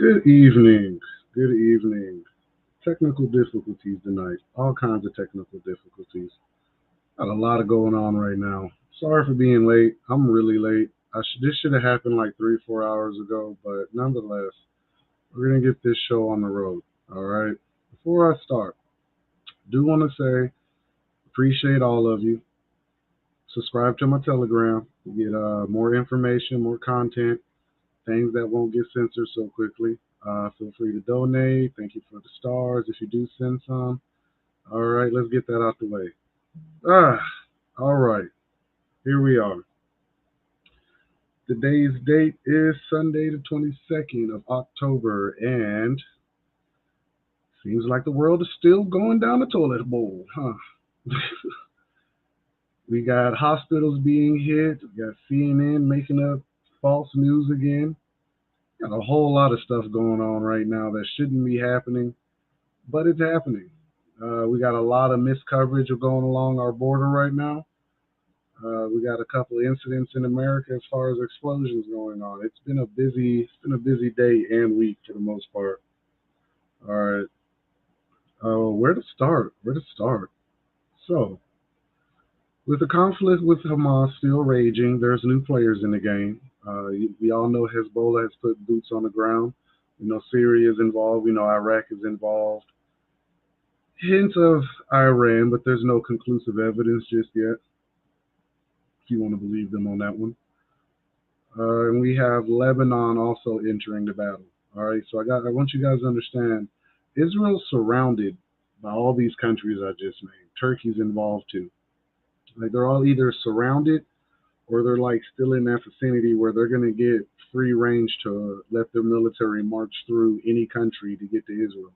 Good evening. Good evening. Technical difficulties tonight. All kinds of technical difficulties. Got a lot of going on right now. Sorry for being late. I'm really late. This should have happened like 3, 4 hours ago, but nonetheless, we're gonna get this show on the road. All right. Before I start, do want to say appreciate all of you. Subscribe to my Telegram. To get more information, more content, things that won't get censored so quickly. Feel free to donate. Thank you for the stars if you do send some. All right, let's get that out the way. Ah, all right, here we are. Today's date is Sunday, the 22nd of October, and seems like the world is still going down the toilet bowl, huh? We got hospitals being hit. We got CNN making up false news again. Got a whole lot of stuff going on right now that shouldn't be happening, but it's happening. We got a lot of miscoverage of going along our border right now. We got a couple of incidents in America as far as explosions going on. It's been a busy day and week for the most part. All right. Where to start? Where to start? So, with the conflict with Hamas still raging, there's new players in the game. We all know Hezbollah has put boots on the ground. We know Syria is involved. We know Iraq is involved. Hints of Iran, but there's no conclusive evidence just yet. If you want to believe them on that one. And we have Lebanon also entering the battle. All right, so I want you guys to understand, Israel's surrounded by all these countries I just named. Turkey's involved too. Like they're all either surrounded or they're like still in that vicinity where they're gonna get free range to let their military march through any country to get to Israel.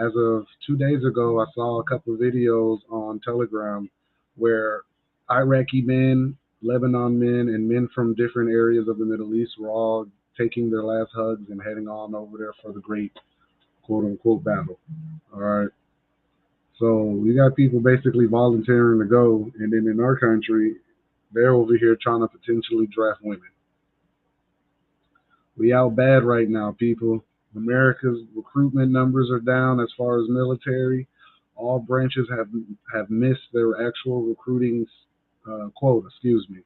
As of 2 days ago, I saw a couple of videos on Telegram where Iraqi men, Lebanon men, and men from different areas of the Middle East were all taking their last hugs and heading on over there for the great quote unquote battle. All right. So we got people basically volunteering to go, and then in our country, they're over here trying to potentially draft women. We out bad right now, people. America's recruitment numbers are down as far as military. All branches have missed their actual recruiting quota. Excuse me.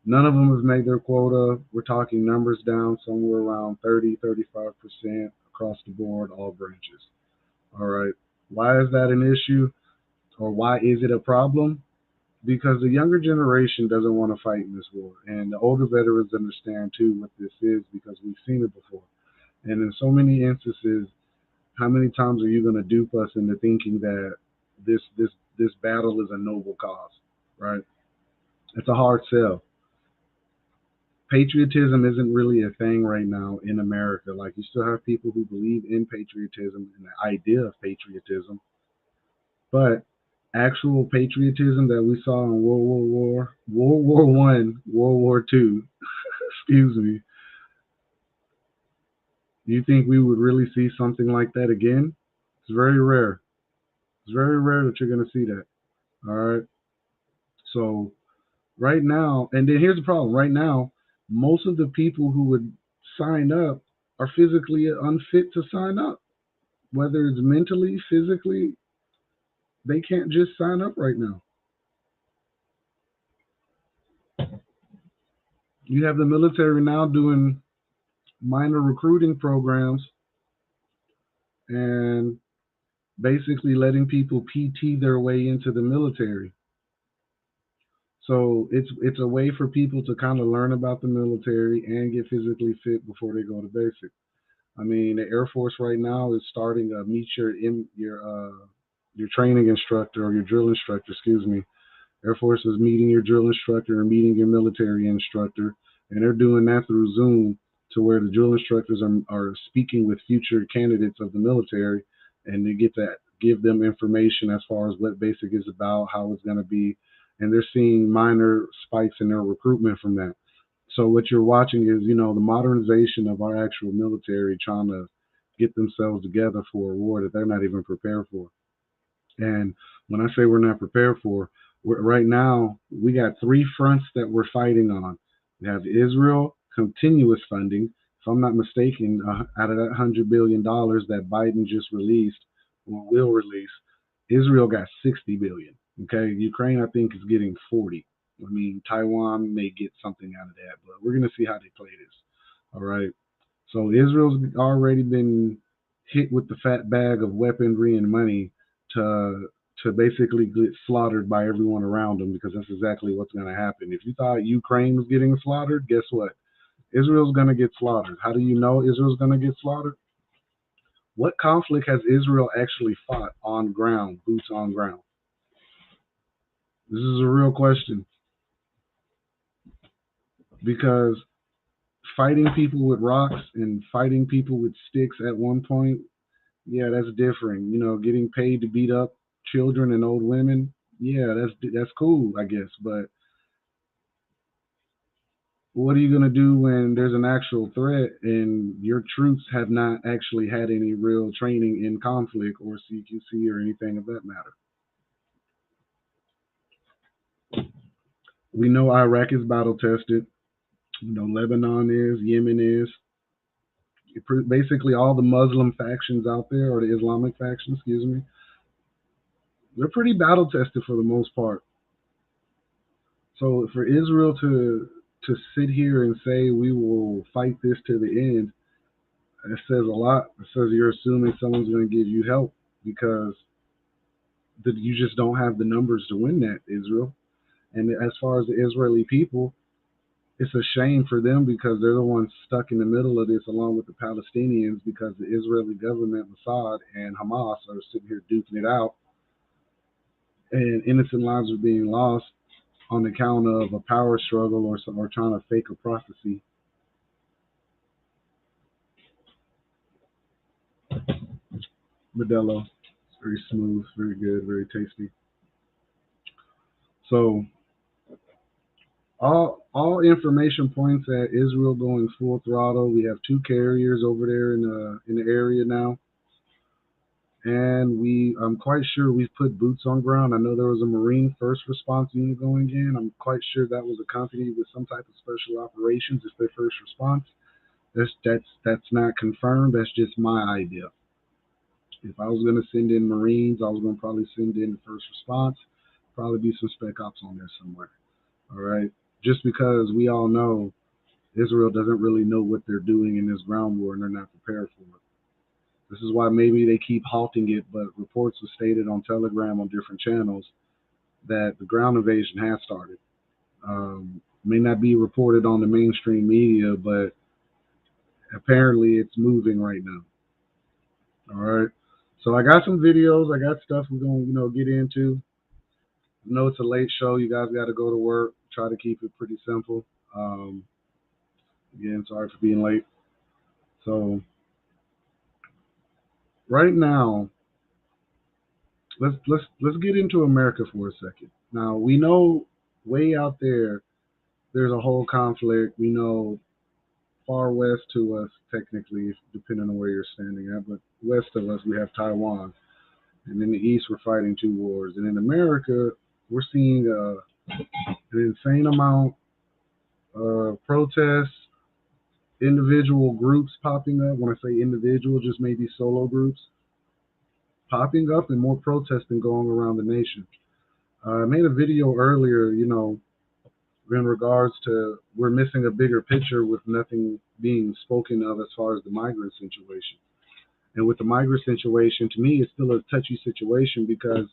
None of them have made their quota. We're talking numbers down somewhere around 30, 35% across the board, all branches. All right. Why is that an issue, or why is it a problem? Because the younger generation doesn't want to fight in this war, and the older veterans understand too what this is because we've seen it before. And in so many instances, how many times are you going to dupe us into thinking that this battle is a noble cause, right? It's a hard sell. Patriotism isn't really a thing right now in America. Like you still have people who believe in patriotism and the idea of patriotism, but actual patriotism that we saw in World War I, World War II, excuse me, do you think we would really see something like that again? It's very rare. It's very rare that you're going to see that. All right. So right now, and then here's the problem. Right now, most of the people who would sign up are physically unfit to sign up. Whether it's mentally, physically, they can't just sign up right now. You have the military now doing minor recruiting programs and basically letting people PT their way into the military. So it's a way for people to kind of learn about the military and get physically fit before they go to basic. I mean, the Air Force right now is starting to meet your training instructor or your drill instructor, excuse me. Air Force is meeting your drill instructor or meeting your military instructor, and they're doing that through Zoom to where the drill instructors are speaking with future candidates of the military, and they get to give them information as far as what basic is about, how it's going to be, and they're seeing minor spikes in their recruitment from that. So what you're watching is, the modernization of our actual military trying to get themselves together for a war that they're not even prepared for. And when I say we're not prepared for, right now we got three fronts that we're fighting on. We have Israel continuous funding, If I'm not mistaken, out of that $100 billion that Biden just released or will release, Israel got 60 billion. Okay, Ukraine I think is getting 40. I mean, Taiwan may get something out of that, but we're gonna see how they play this. All right. So Israel's already been hit with the fat bag of weaponry and money to basically get slaughtered by everyone around them because that's exactly what's going to happen. If you thought Ukraine was getting slaughtered, guess what? Israel's going to get slaughtered. How do you know Israel's going to get slaughtered? What conflict has Israel actually fought on ground, boots on ground? This is a real question because fighting people with rocks and fighting people with sticks at one point, yeah, that's different. Getting paid to beat up children and old women, yeah, that's cool, I guess. But what are you gonna do when there's an actual threat and your troops have not actually had any real training in conflict or CQC or anything of that matter? We know Iraq is battle tested. Lebanon is, Yemen is. Basically, all the Muslim factions out there, or the Islamic factions, excuse me, they're pretty battle tested for the most part. So for Israel to sit here and say we will fight this to the end, it says a lot. It says you're assuming someone's going to give you help because you just don't have the numbers to win that, Israel. And as far as the Israeli people, it's a shame for them because they're the ones stuck in the middle of this along with the Palestinians because the Israeli government, Mossad, and Hamas are sitting here duking it out and innocent lives are being lost on account of a power struggle or trying to fake a prophecy. Modelo, very smooth, very good, very tasty. So all information points at Israel going full throttle. We have two carriers over there in the area now, and I'm quite sure we've put boots on ground. I know there was a Marine first response unit going in. I'm quite sure that was accompanied with some type of special operations. It's their first response. That's not confirmed. That's just my idea. If I was going to send in Marines, I was going to probably send in the first response. Probably be some spec ops on there somewhere. All right. Just because we all know Israel doesn't really know what they're doing in this ground war and they're not prepared for it. This is why maybe they keep halting it, but reports have stated on Telegram on different channels that the ground invasion has started. May not be reported on the mainstream media, but apparently it's moving right now. All right. So I got some videos. I got stuff we're going to, get into. I know it's a late show. You guys got to go to work. Try to keep it pretty simple. Again, sorry for being late. So right now, let's get into America for a second. Now we know way out there's a whole conflict. We know far west to us, technically, depending on where you're standing at, but west of us we have Taiwan, and in the east we're fighting two wars, and in America we're seeing an insane amount of protests, individual groups popping up. When I say individual, just maybe solo groups popping up, and more protesting going around the nation. I made a video earlier, in regards to we're missing a bigger picture with nothing being spoken of as far as the migrant situation. And with the migrant situation, to me, it's still a touchy situation because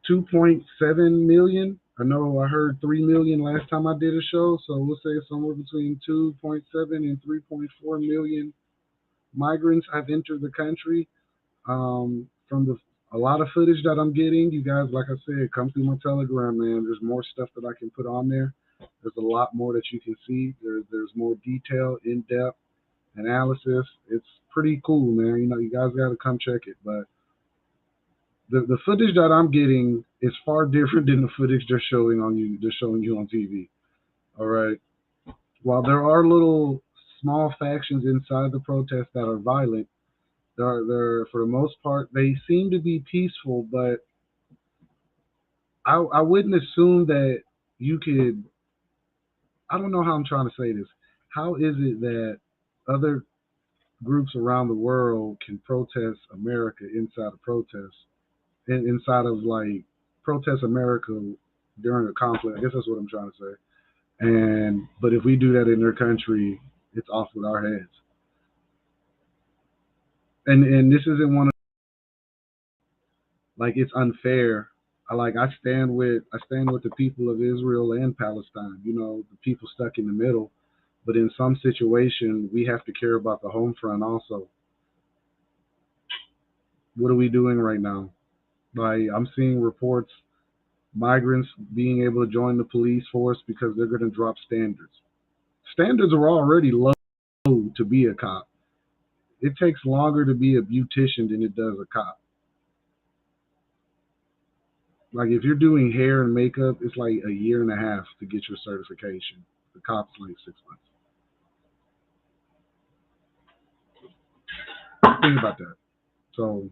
2.7 million. I know I heard 3 million last time I did a show, so we'll say somewhere between 2.7 and 3.4 million migrants have entered the country. From a lot of footage that I'm getting, you guys, like I said, come through my Telegram, man. There's more stuff that I can put on there. There's a lot more that you can see. There's more detail, in-depth analysis. It's pretty cool, man. You guys got to come check it. But the footage that I'm getting is far different than the footage they're showing you on TV. All right. While there are little small factions inside the protest that are violent, they're for the most part they seem to be peaceful. But I wouldn't assume that you could. I don't know how I'm trying to say this. how is it that other groups around the world can protest America inside of protests, inside of like protest America during a conflict? I guess that's what I'm trying to say. And but if we do that in their country, it's off with our heads. And this isn't one of, like, it's unfair. I stand with the people of Israel and Palestine. The people stuck in the middle. But in some situation, we have to care about the home front also. What are we doing right now? Like, I'm seeing reports, migrants being able to join the police force because they're going to drop standards. Standards are already low to be a cop. It takes longer to be a beautician than it does a cop. Like, if you're doing hair and makeup, it's like a year and a half to get your certification. The cop's like 6 months. Think about that. So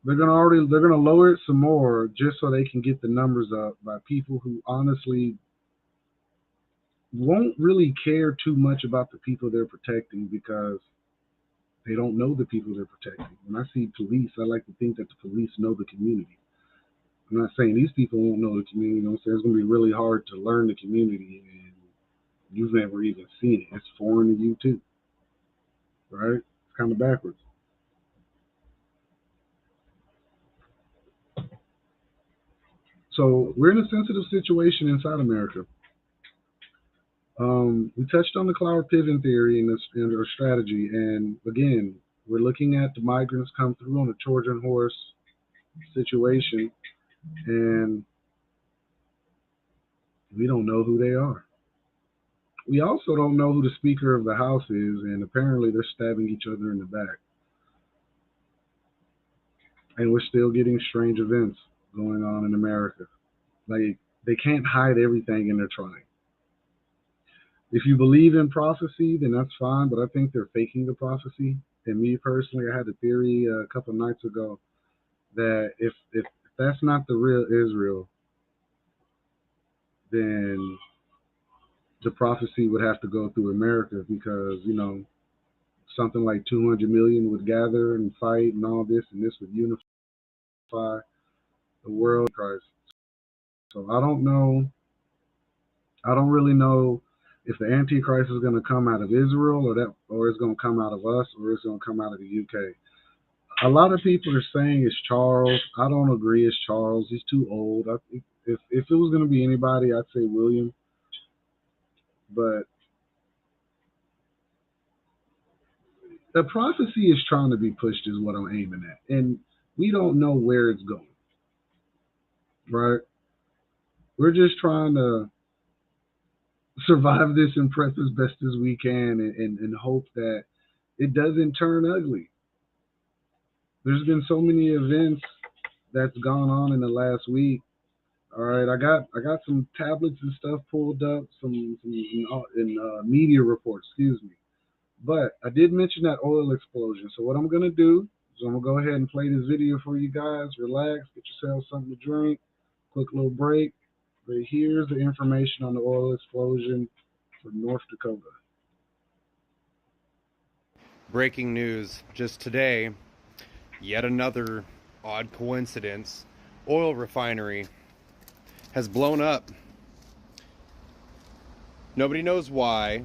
they're gonna lower it some more just so they can get the numbers up by people who honestly won't really care too much about the people they're protecting because they don't know the people they're protecting. When I see police, I like to think that the police know the community. I'm not saying these people won't know the community. I'm saying it's going to be really hard to learn the community, and you've never even seen it. It's foreign to you too, right? It's kind of backwards. So we're in a sensitive situation inside America. We touched on the cloud pivot theory and our strategy, and again, we're looking at the migrants come through on a Trojan horse situation, and we don't know who they are. We also don't know who the Speaker of the House is, and apparently they're stabbing each other in the back. And we're still getting strange events going on in America. Like, they can't hide everything, and they're trying. If you believe in prophecy, then that's fine, but I think they're faking the prophecy. And me personally, I had a theory a couple of nights ago that if that's not the real Israel, then the prophecy would have to go through America because, something like 200 million would gather and fight and all this, and this would unify the world. Christ. So I don't know. I don't really know if the Antichrist is going to come out of Israel or it's going to come out of us, or it's going to come out of the UK. A lot of people are saying it's Charles. I don't agree it's Charles. He's too old. If it was going to be anybody, I'd say William. But the prophecy is trying to be pushed is what I'm aiming at. And we don't know where it's going, right? We're just trying to survive this and prep as best as we can and hope that it doesn't turn ugly. There's been so many events that's gone on in the last week. All right, I got some tablets and stuff pulled up, some in media reports, excuse me. But I did mention that oil explosion. So what I'm gonna do is I'm gonna go ahead and play this video for you guys. Relax, get yourself something to drink. Quick little break. But here's the information on the oil explosion for North Dakota. Breaking news just today, yet another odd coincidence. Oil refinery has blown up. Nobody knows why,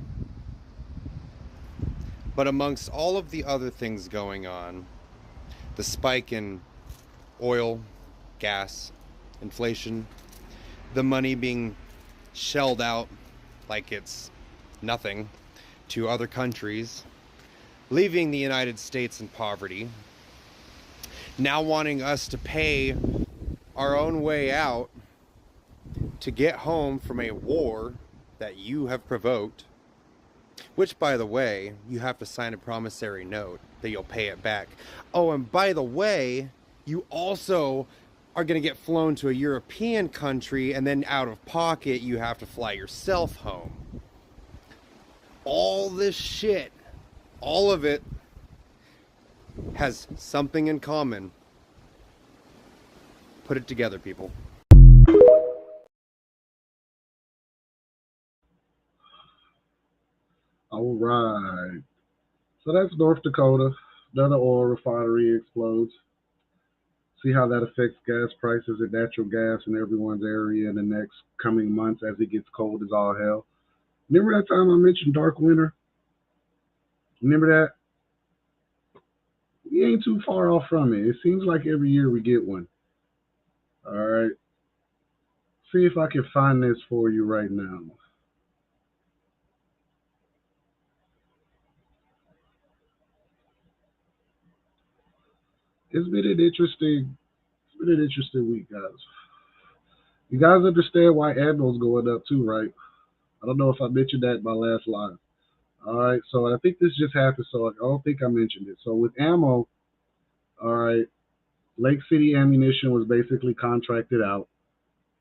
but amongst all of the other things going on, the spike in oil, gas, inflation, the money being shelled out like it's nothing to other countries, leaving the United States in poverty, now wanting us to pay our own way out to get home from a war that you have provoked, which, by the way, you have to sign a promissory note that you'll pay it back. Oh, and by the way, you also are going to get flown to a European country, and then out of pocket, you have to fly yourself home. All this shit, all of it, has something in common. Put it together, people. right. So that's North Dakota. Another oil refinery explodes. See how that affects gas prices and natural gas in everyone's area in the next coming months as it gets cold as all hell. Remember that time I mentioned dark winter? Remember that? We ain't too far off from it. It seems like every year we get one. All right. See if I can find this for you right now. It's been an interesting, week, guys. You guys understand why ammo's going up too, right? I don't know if I mentioned that in my last line. All right. So I think this just happened. So I don't think I mentioned it. So with ammo, all right, Lake City Ammunition was basically contracted out.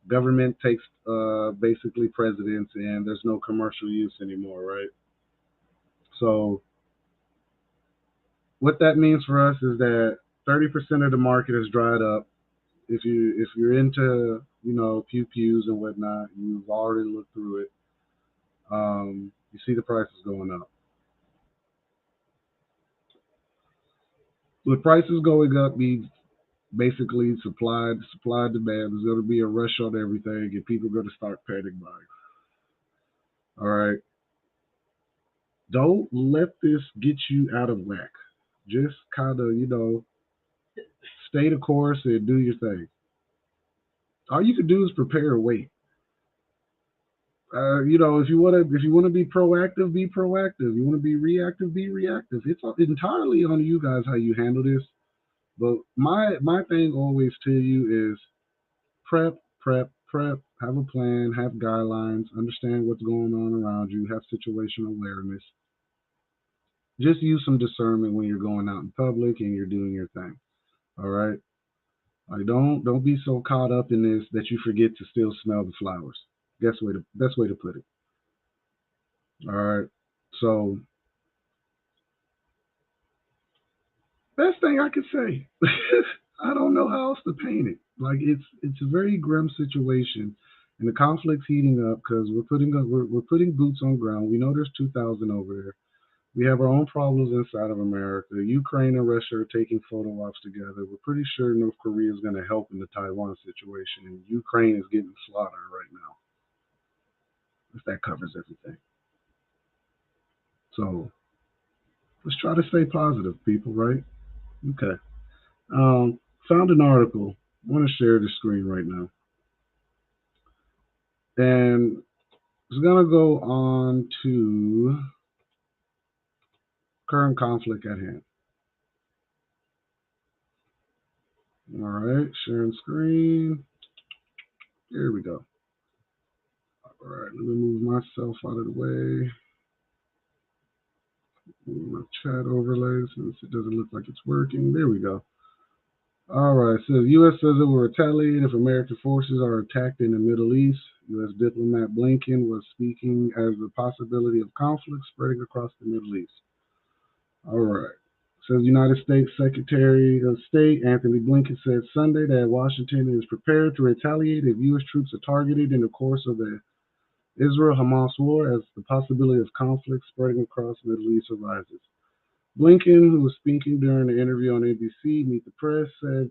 Government takes basically precedence, and there's no commercial use anymore, right? So what that means for us is that 30% of the market has dried up. If you're into pew pews and whatnot, you've already looked through it. You see the prices going up. With prices going up means basically supply demand. There's going to be a rush on everything, and people are going to start panic buying. All right, don't let this get you out of whack. Just kind of stay the course and do your thing. All you can do is prepare and wait. If you want to be proactive, be proactive. You want to be reactive, be reactive. It's entirely on you guys how you handle this. But my thing always to you is prep, prep, prep. Have a plan, have guidelines, understand what's going on around you, have situational awareness. Just use some discernment when you're going out in public and you're doing your thing. All right. Like don't be so caught up in this that you forget to still smell the flowers. Best way to put it. All right. So best thing I could say. I don't know how else to paint it. Like it's a very grim situation, and the conflict's heating up because we're putting boots on ground. We know there's 2,000 over there. We have our own problems inside of America. Ukraine and Russia are taking photo ops together. We're pretty sure North Korea is going to help in the Taiwan situation, and Ukraine is getting slaughtered right now. If that covers everything. So let's try to stay positive, people. Right? Okay. Found an article. I want to share the screen right now, and it's gonna go on to current conflict at hand. All right, sharing screen. Here we go. All right, let me move myself out of the way. Move my chat overlay since it doesn't look like it's working. There we go. All right, so the U.S. says it will retaliate if American forces are attacked in the Middle East. U.S. diplomat Blinken was speaking as the possibility of conflict spreading across the Middle East. All right. Says United States Secretary of State Anthony Blinken said Sunday that Washington is prepared to retaliate if U.S. troops are targeted in the course of the Israel-Hamas war as the possibility of conflict spreading across the Middle East arises. Blinken, who was speaking during the interview on NBC Meet the Press, said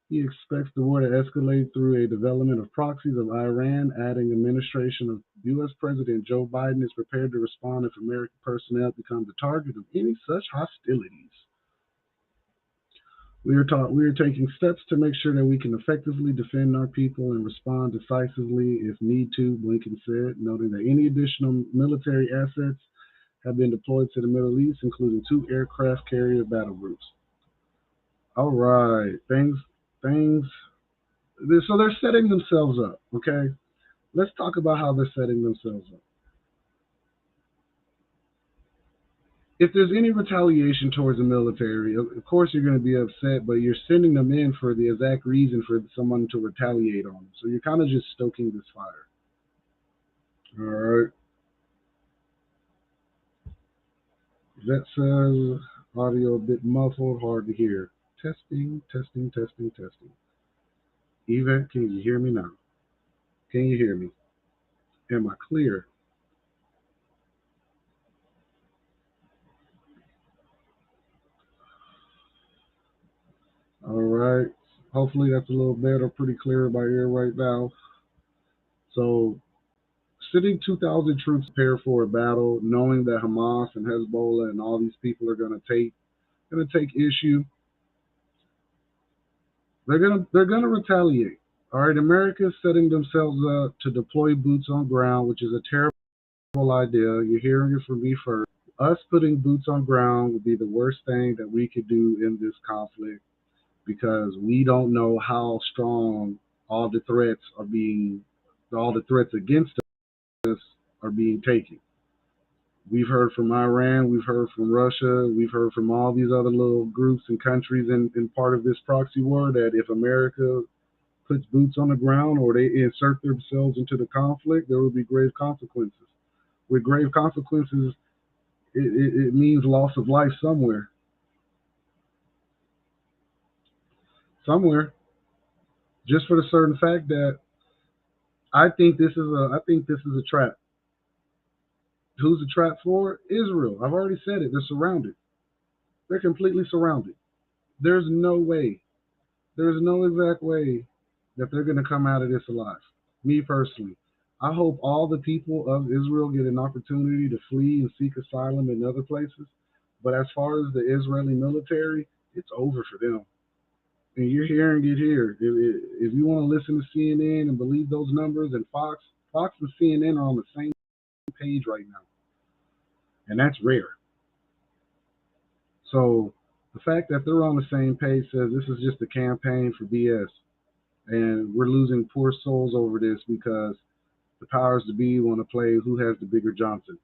he expects the war to escalate through a development of proxies of Iran, adding the administration of U.S. President Joe Biden is prepared to respond if American personnel become the target of any such hostilities. We are taking steps to make sure that we can effectively defend our people and respond decisively if need to, Blinken said, noting that any additional military assets have been deployed to the Middle East, including 2 aircraft carrier battle groups. All right, things. So they're setting themselves up. Okay, let's talk about how they're setting themselves up. If there's any retaliation towards the military, of course you're going to be upset, but you're sending them in for the exact reason for someone to retaliate on them. So you're kind of just stoking this fire. All right. That says audio a bit muffled, hard to hear. Testing, testing, testing, testing. Eva, can you hear me now? Can you hear me? Am I clear? All right. Hopefully that's a little better, pretty clear by ear right now. So, sitting 2,000 troops prepare for a battle, knowing that Hamas and Hezbollah and all these people are going to take issue. They're gonna retaliate. All right, America's setting themselves up to deploy boots on ground, which is a terrible idea. You're hearing it from me first. Us putting boots on ground would be the worst thing that we could do in this conflict because we don't know how strong all the threats are being, all the threats against us are being taken. We've heard from Iran, we've heard from Russia, we've heard from all these other little groups and countries in part of this proxy war that if America puts boots on the ground or they insert themselves into the conflict, there will be grave consequences. With grave consequences, it means loss of life somewhere. Somewhere. Just for the certain fact that I think this is a trap. Who's the trap for? Israel. I've already said it. They're surrounded. They're completely surrounded. There's no way. There's no exact way that they're going to come out of this alive. Me personally, I hope all the people of Israel get an opportunity to flee and seek asylum in other places. But as far as the Israeli military, it's over for them. And you're hearing it here. If you want to listen to CNN and believe those numbers, and Fox and CNN are on the same page right now, and that's rare. So the fact that they're on the same page says this is just a campaign for BS, and we're losing poor souls over this because the powers to be want to play who has the bigger Johnson.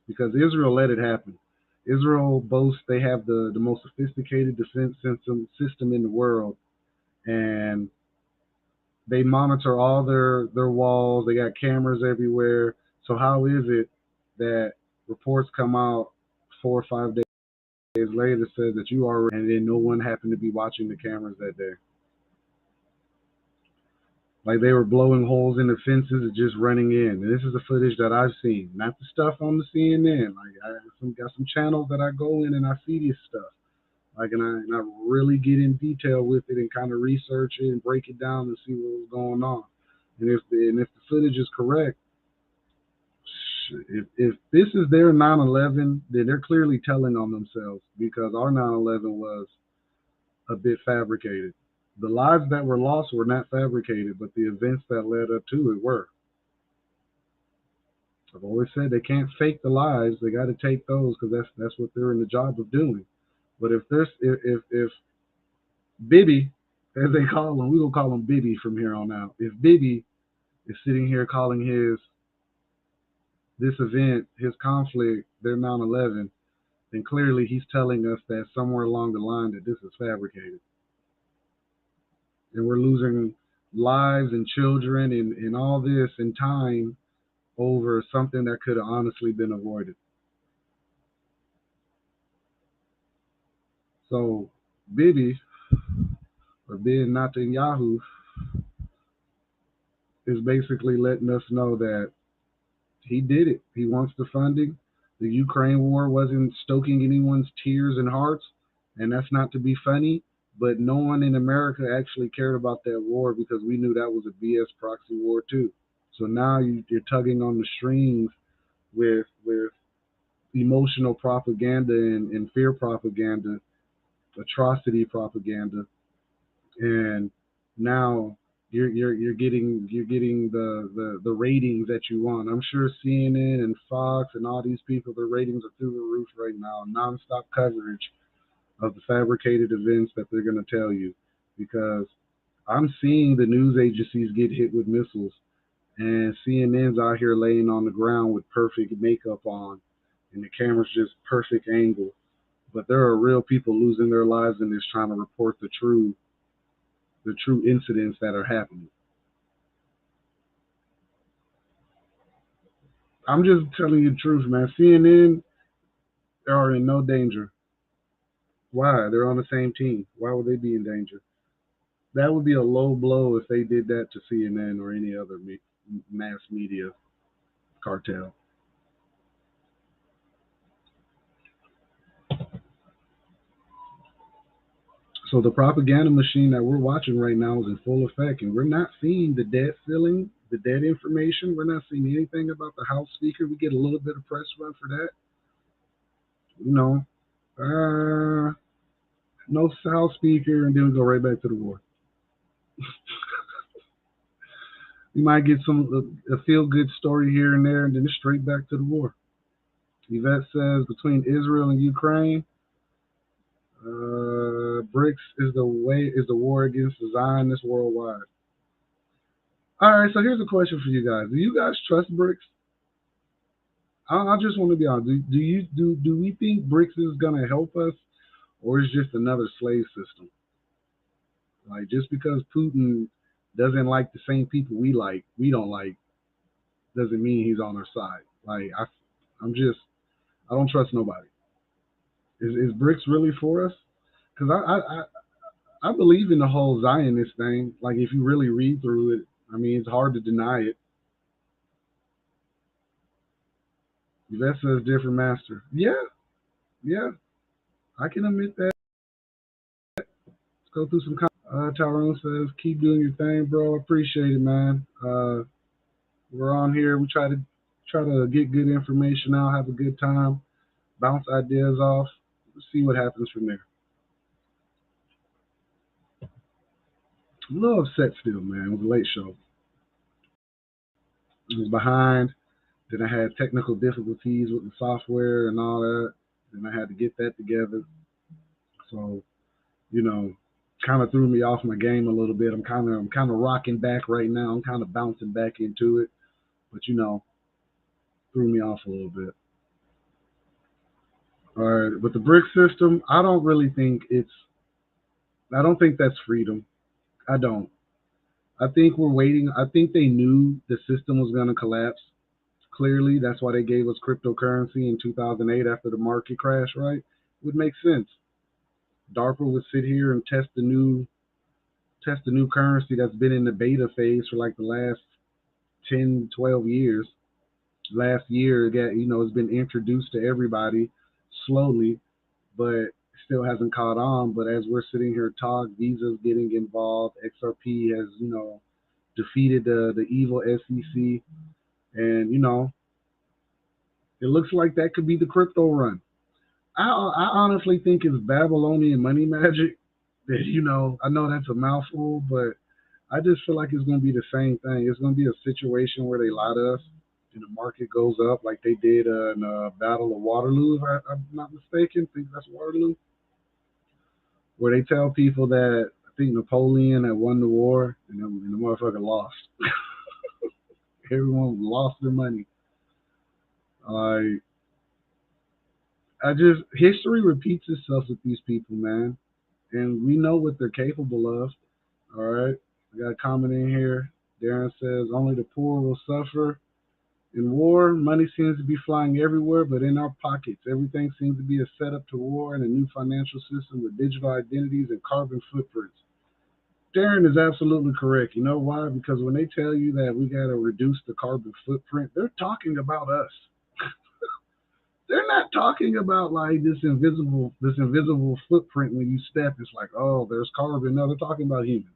Because Israel let it happen. Israel boasts they have the most sophisticated defense system in the world, and they monitor all their walls. They got cameras everywhere. So how is it that reports come out 4 or 5 days later says that you are, and then no one happened to be watching the cameras that day? Like they were blowing holes in the fences and just running in. And this is the footage that I've seen, not the stuff on the CNN. Like got some channels that I go in and I see this stuff. Like and I really get in detail with it and kind of research it and break it down and see what was going on. And if the footage is correct, if this is their 9/11, then they're clearly telling on themselves because our 9/11 was a bit fabricated. The lives that were lost were not fabricated, but the events that led up to it were. I've always said they can't fake the lives; they got to take those because that's what they're in the job of doing. But if Bibby, as they call him, we will call him Bibby from here on out. If Bibby is sitting here calling his this event, his conflict, their 9/11, then clearly he's telling us that somewhere along the line that this is fabricated, and we're losing lives and children and all this in time over something that could have honestly been avoided. So Bibi or Ben Netanyahu is basically letting us know that he did it. He wants the funding. The Ukraine war wasn't stoking anyone's tears and hearts, and that's not to be funny. But no one in America actually cared about that war because we knew that was a BS proxy war too. So now you're tugging on the strings with emotional propaganda and fear propaganda, atrocity propaganda, and now you're getting the ratings that you want. I'm sure CNN and Fox and all these people, their ratings are through the roof right now. Nonstop coverage of the fabricated events that they're going to tell you, because I'm seeing the news agencies get hit with missiles, and CNN's out here laying on the ground with perfect makeup on, and the camera's just perfect angle. But there are real people losing their lives in this trying to report the true incidents that are happening. I'm just telling you the truth, man. CNN are in no danger. Why? They're on the same team. Why would they be in danger? That would be a low blow if they did that to CNN or any other mass media cartel. So the propaganda machine that we're watching right now is in full effect, and we're not seeing the debt ceiling, the debt information. We're not seeing anything about the House Speaker. We get a little bit of press run for that, you know. Uh, no House Speaker, and then we go right back to the war. We might get a feel good story here and there, and then it's straight back to the war. Yvette says between Israel and Ukraine, BRICS is the war against the Zionists worldwide. All right, so here's a question for you guys: do you guys trust BRICS? I just want to be honest. Do we think BRICS is gonna help us, or is just another slave system? Like just because Putin doesn't like the same people we don't like, doesn't mean he's on our side. Like I don't trust nobody. Is BRICS really for us? Because I believe in the whole Zionist thing. Like if you really read through it, I mean it's hard to deny it. That says different master. Yeah, yeah, I can admit that. Let's go through some. Tyrone says, "Keep doing your thing, bro. Appreciate it, man. We're on here. We try to get good information out, have a good time, bounce ideas off, see what happens from there." I'm a little upset still, man. It was a late show. I was behind. Then I had technical difficulties with the software and all that. Then I had to get that together. So, you know, kind of threw me off my game a little bit. I'm kind of rocking back right now. I'm kind of bouncing back into it, but threw me off a little bit. All right, with the brick system, I don't think that's freedom. I don't. I think we're waiting. I think they knew the system was going to collapse. Clearly, that's why they gave us cryptocurrency in 2008 after the market crash, right? It would make sense. DARPA would sit here and test the new currency that's been in the beta phase for like the last 10, 12 years. Last year, it's been introduced to everybody slowly, but still hasn't caught on. But as we're sitting here talking, Visa's getting involved. XRP has, defeated the evil SEC, and it looks like that could be the crypto run. I honestly think it's Babylonian money magic. That I know that's a mouthful, but I just feel like it's going to be the same thing. It's going to be a situation where they lie to us, and the market goes up like they did in Battle of Waterloo, if I'm not mistaken. I think that's Waterloo, where they tell people that I think Napoleon had won the war, and the motherfucker lost. Everyone lost their money. Uh, history repeats itself with these people, man, and we know what they're capable of. All right, I got a comment in here. Darren says only the poor will suffer. In war, money seems to be flying everywhere, but in our pockets, everything seems to be a setup to war and a new financial system with digital identities and carbon footprints. Darren is absolutely correct. You know why? Because when they tell you that we got to reduce the carbon footprint, they're talking about us. They're not talking about like this invisible footprint when you step. It's like, oh, there's carbon. No, they're talking about humans.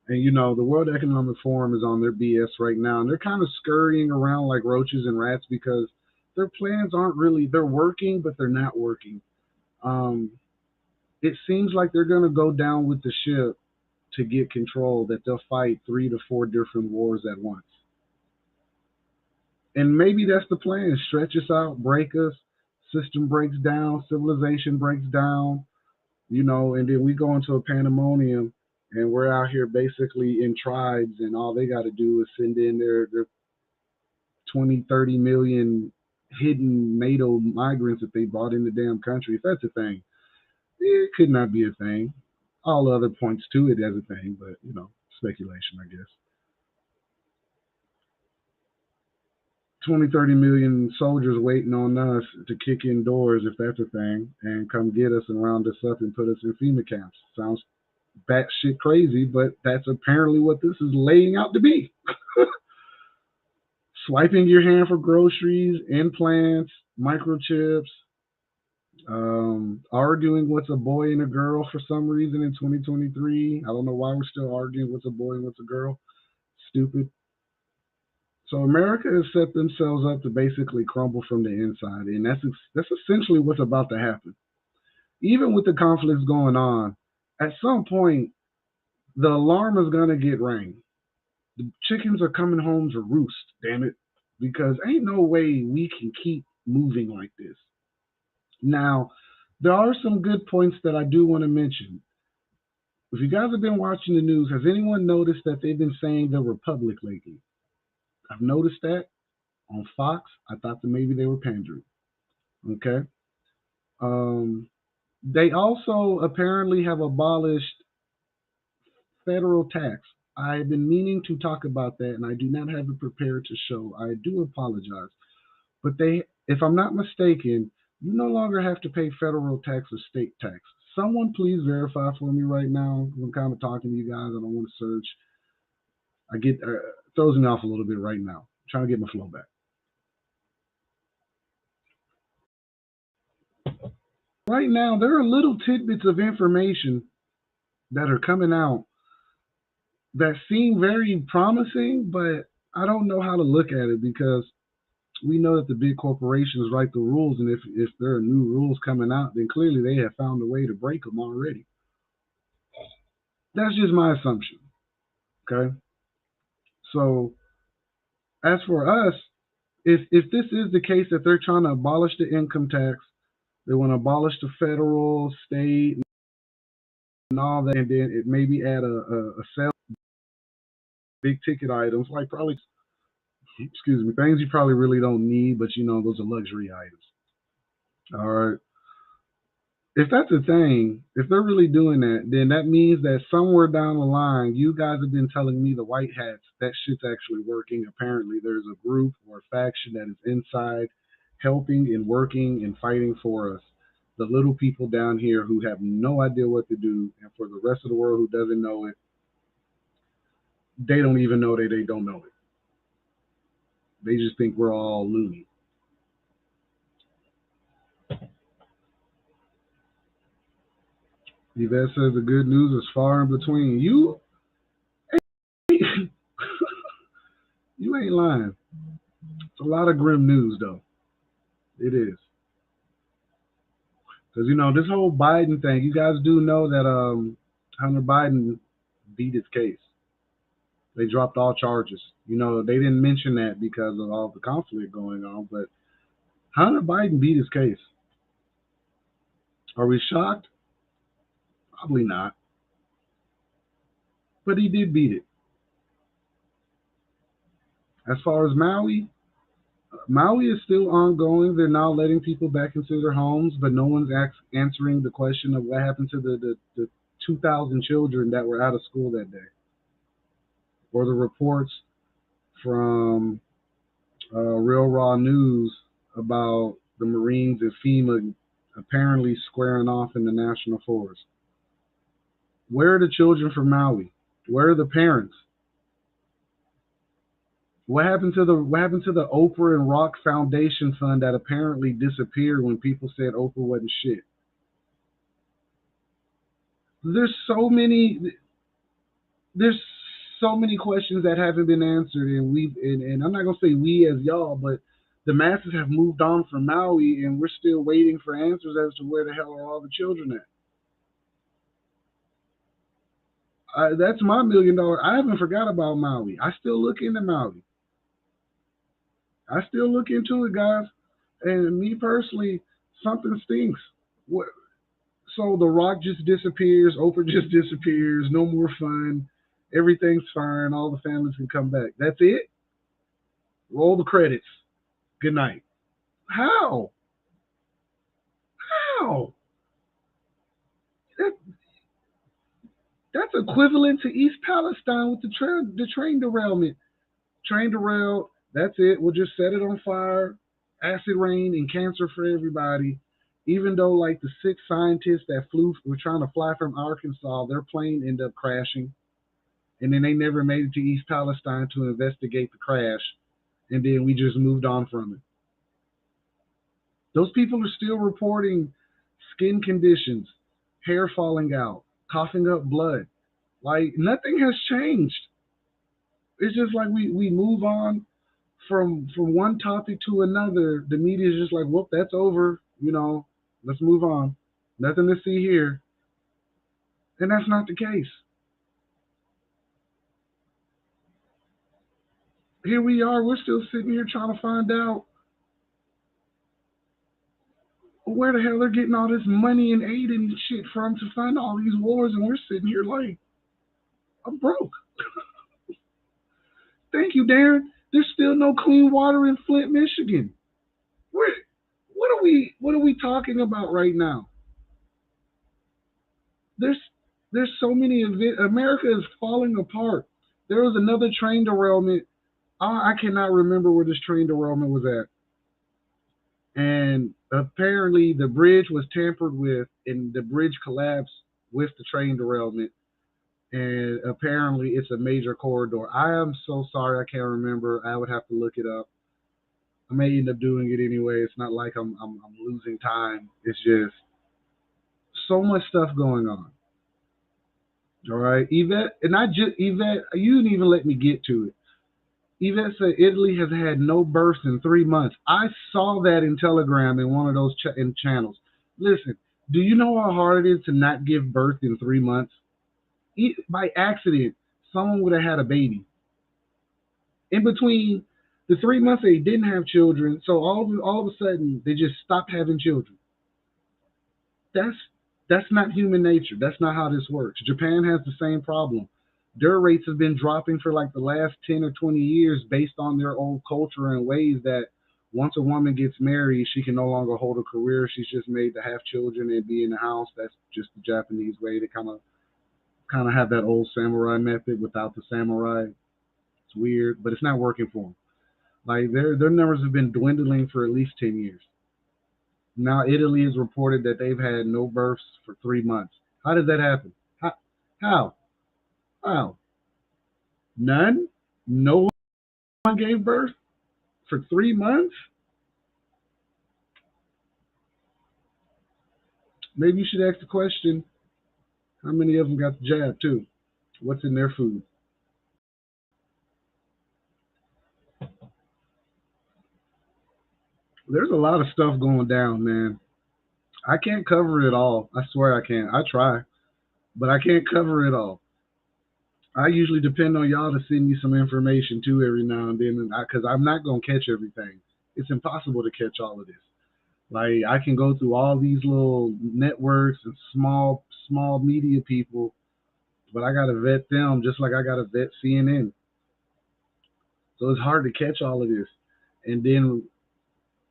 And the World Economic Forum is on their BS right now, and they're kind of scurrying around like roaches and rats because their plans aren't really they're working, but they're not working. Um, it seems like they're going to go down with the ship to get control. That they'll fight 3 to 4 different wars at once, and maybe that's the plan: stretch us out, break us, system breaks down, civilization breaks down, and then we go into a pandemonium and we're out here basically in tribes and all they got to do is send in their 20, 30 million hidden NATO migrants that they brought in the damn country. If that's a thing, it could not be a thing. All other points to it as a thing, but speculation, I guess. 20, 30 million soldiers waiting on us to kick in doors, if that's a thing, and come get us and round us up and put us in FEMA camps. Sounds batshit crazy, but that's apparently what this is laying out to be. Swiping your hand for groceries, implants, microchips. Arguing what's a boy and a girl for some reason in 2023. I don't know why we're still arguing what's a boy and what's a girl. Stupid. So America has set themselves up to basically crumble from the inside, and that's essentially what's about to happen. Even with the conflicts going on, at some point the alarm is gonna get rang. The chickens are coming home to roost. Damn it, because ain't no way we can keep moving like this. Now, there are some good points that I do want to mention. If you guys have been watching the news, has anyone noticed that they've been saying the Republic lately? I've noticed that on Fox. I thought that maybe they were pandering. Okay. Um, they also apparently have abolished federal tax. I've been meaning to talk about that, and I do not have it prepared to show. I do apologize, but if I'm not mistaken, you no longer have to pay federal tax or state tax. Someone please verify for me right now. I'm kind of talking to you guys. I don't want to search. I get throws me off a little bit right now. I'm trying to get my flow back. Right now, there are little tidbits of information that are coming out that seem very promising, but I don't know how to look at it because we know that the big corporations write the rules, and if there are new rules coming out, then clearly they have found a way to break them already. That's just my assumption. Okay, so as for us, if this is the case that they're trying to abolish the income tax, they want to abolish the federal, state, and all that, and then it maybe add a sale big ticket items like probably excuse me things you probably really don't need, but those are luxury items. All right. If that's a thing, if they're really doing that, then that means that somewhere down the line, you guys have been telling me the white hats that shit's actually working. Apparently, there's a group or a faction that is inside helping and working and fighting for us. The little people down here who have no idea what to do, and for the rest of the world who doesn't know it, they don't even know that they don't know it. They just think we're all loony. Yvette says the good news is far in between. You ain't lying. It's a lot of grim news, though. It is. Because, this whole Biden thing, you guys do know that Hunter Biden beat his case. They dropped all charges. They didn't mention that because of all the conflict going on, but Hunter Biden beat his case. Are we shocked? Probably not. But he did beat it. As far as Maui is still ongoing. They're now letting people back into their homes, but no one's answering the question of what happened to the 2,000 children that were out of school that day, or the reports from Real Raw News about the Marines and FEMA apparently squaring off in the National Forest. Where are the children from Maui? Where are the parents? What happened to the Oprah and Rock Foundation Fund that apparently disappeared when people said Oprah wasn't shit? There's so many there's so many questions that haven't been answered, and I'm not gonna say we as y'all, but the masses have moved on from Maui, and we're still waiting for answers as to where the hell are all the children at. That's my $1 million. I haven't forgot about Maui. I still look into Maui. I still look into it, guys. And me personally, something stinks. What? So The Rock just disappears. Oprah just disappears. No more fun. Everything's fine. All the families can come back. That's it. Roll the credits. Good night. How? How? That, that's equivalent to East Palestine with the train derailment. Train derailed. That's it. We'll just set it on fire. Acid rain and cancer for everybody. Even though like the 6 scientists that were trying to fly from Arkansas, their plane ended up crashing, and then they never made it to East Palestine to investigate the crash, and then we just moved on from it. Those people are still reporting skin conditions, hair falling out, coughing up blood. Like nothing has changed. It's just like we move on from one topic to another. The media is just like, whoop, that's over. Let's move on. Nothing to see here, and that's not the case. Here we are. We're still sitting here trying to find out where the hell they're getting all this money and aid and shit from to fund all these wars, and we're sitting here like, I'm broke. Thank you, Darren. There's still no clean water in Flint, Michigan. Where, what are we talking about right now? There's there's so many events. America is falling apart. There was another train derailment. I cannot remember where this train derailment was at, and apparently the bridge was tampered with, and the bridge collapsed with the train derailment. And apparently it's a major corridor. I am so sorry, I can't remember. I would have to look it up. I may end up doing it anyway. It's not like I'm losing time. It's just so much stuff going on. All right, Yvette, and I just Yvette, you didn't even let me get to it. Yvette said Italy has had no births in 3 months. I saw that in Telegram in one of those in channels. Listen, do you know how hard it is to not give birth in 3 months? By accident, someone would have had a baby in between the 3 months they didn't have children. So all of a sudden they just stopped having children. That's that's not human nature. That's not how this works. Japan has the same problem. Their rates have been dropping for like the last 10 or 20 years based on their old culture and ways that once a woman gets married, she can no longer hold a career. She's just made to have children and be in the house. That's just the Japanese way. They kind of have that old samurai method without the samurai. It's weird, but it's not working for them. Like their numbers have been dwindling for at least 10 years. Now Italy has reported that they've had no births for 3 months. How did that happen? How? How? How? None? No one gave birth for 3 months? Maybe you should ask the question, how many of them got the jab too? What's in their food? There's a lot of stuff going down, man. I can't cover it all. I swear I can't. I try, but I can't cover it all. I usually depend on y'all to send me some information too every now and then, because I'm not gonna catch everything. It's impossible to catch all of this. Like I can go through all these little networks and small media people, but I gotta vet them just like I gotta vet CNN. So it's hard to catch all of this and then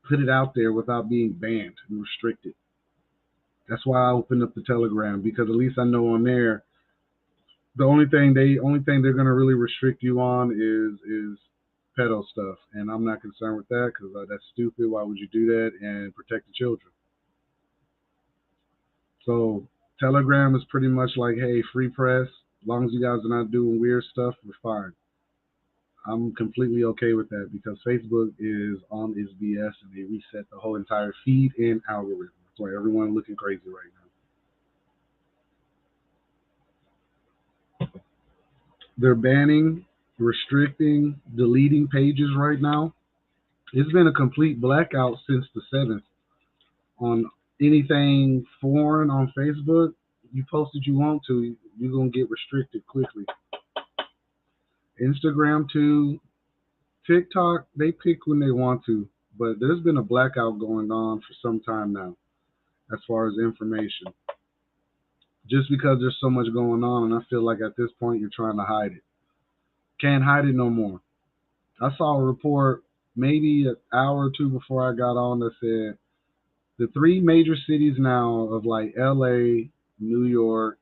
put it out there without being banned and restricted. That's why I opened up the Telegram because at least I know on there the only thing they're gonna really restrict you on is pedo stuff, and I'm not concerned with that because that's stupid. Why would you do that and protect the children? So Telegram is pretty much like, hey, free press. As long as you guys are not doing weird stuff, we're fine. I'm completely okay with that because Facebook is on its BS and they reset the whole entire feed and algorithm. That's why everyone's looking crazy right now. They're banning, restricting, deleting pages right now. It's been a complete blackout since the 7th on anything foreign on Facebook. You post what you want to, you're going to get restricted quickly. Instagram too, TikTok, they pick when they want to, but there's been a blackout going on for some time now as far as information. Just because there's so much going on, and I feel like at this point you're trying to hide it. Can't hide it no more. I saw a report maybe an hour or two before I got on that said the three major cities now of like LA, New York,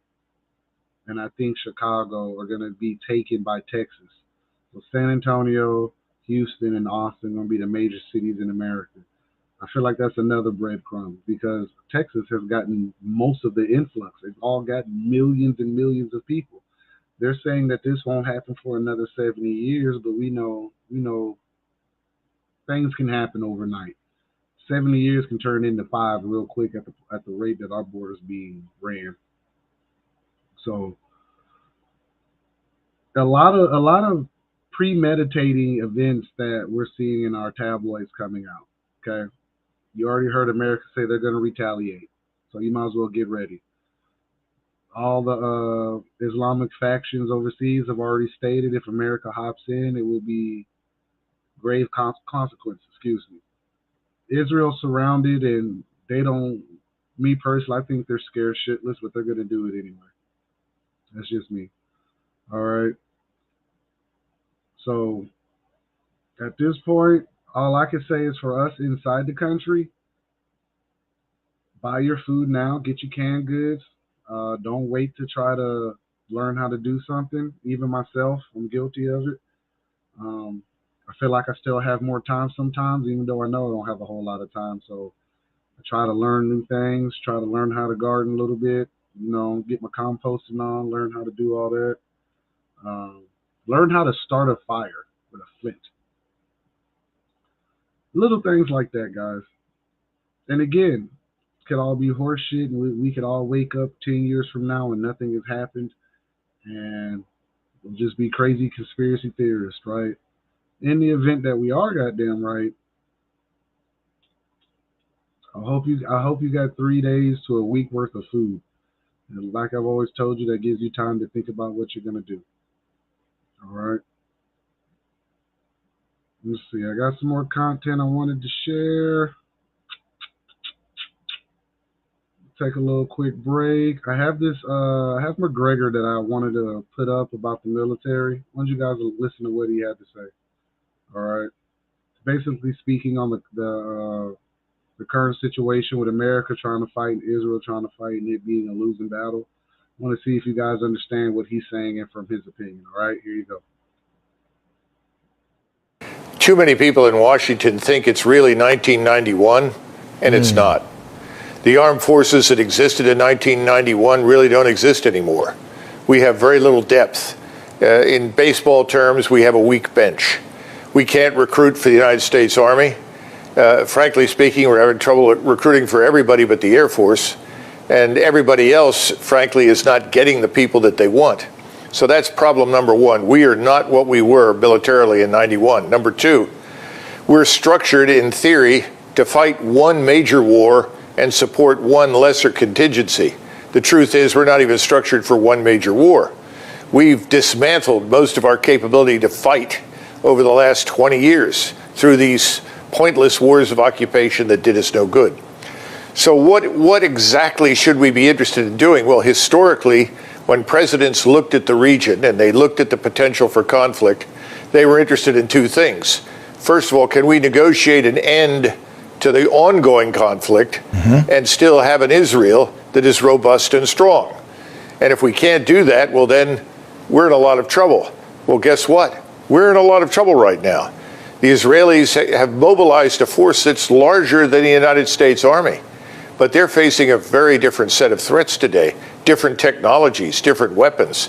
and I think Chicago are going to be taken by Texas. So San Antonio, Houston, and Austin are going to be the major cities in America. I feel like that's another breadcrumb because Texas has gotten most of the influx. They've all got millions and millions of people. They're saying that this won't happen for another 70 years, but we know things can happen overnight. 70 years can turn into 5 real quick at the rate that our borders being ran. So a lot of premeditating events that we're seeing in our tabloids coming out. Okay, you already heard America say they're going to retaliate, so you might as well get ready. All the Islamic factions overseas have already stated if America hops in, it will be grave consequences. Excuse me. Israel surrounded, and they don't. Me personally, I think they're scared shitless, but they're going to do it anyway. That's just me. All right. So at this point, all I can say is for us inside the country, buy your food now, get your canned goods. Don't wait to try to learn how to do something. Even myself, I'm guilty of it. Um, I feel like I still have more time sometimes, even though I know I don't have a whole lot of time. So I try to learn new things, try to learn how to garden a little bit, get my composting on, learn how to do all that. Um, Learn how to start a fire with a flint. Little things like that, guys. And again, it could all be horseshit, and we could all wake up 10 years from now and nothing has happened, and we'll just be crazy conspiracy theorists, right? In the event that we are goddamn right, I hope you got 3 days to a week worth of food. And like I've always told you, that gives you time to think about what you're gonna do. All right. Let's see. I got some more content I wanted to share. Take a little quick break. I have this. I have McGregor that I wanted to put up about the military. I want you guys to listen to what he had to say. All right. Basically speaking on the current situation with America trying to fight and Israel trying to fight and it being a losing battle. I want to see if you guys understand what he's saying and from his opinion. All right. Here you go. Too many people in Washington think it's really 1991, and it's not. The armed forces that existed in 1991 really don't exist anymore. We have very little depth. In baseball terms, we have a weak bench. We can't recruit for the United States Army. Frankly speaking, we're having trouble recruiting for everybody but the Air Force, and everybody else, frankly, is not getting the people that they want. So that's problem number one. We are not what we were militarily in 91. Number two, we're structured in theory to fight one major war and support one lesser contingency. The truth is we're not even structured for one major war. We've dismantled most of our capability to fight over the last 20 years through these pointless wars of occupation that did us no good. So what exactly should we be interested in doing? Well, historically, when presidents looked at the region and they looked at the potential for conflict, they were interested in two things. First of all, can we negotiate an end to the ongoing conflict and still have an Israel that is robust and strong? And if we can't do that, well, then we're in a lot of trouble. Well, guess what? We're in a lot of trouble right now. The Israelis have mobilized a force that's larger than the United States Army, but they're facing a very different set of threats today, different technologies, different weapons.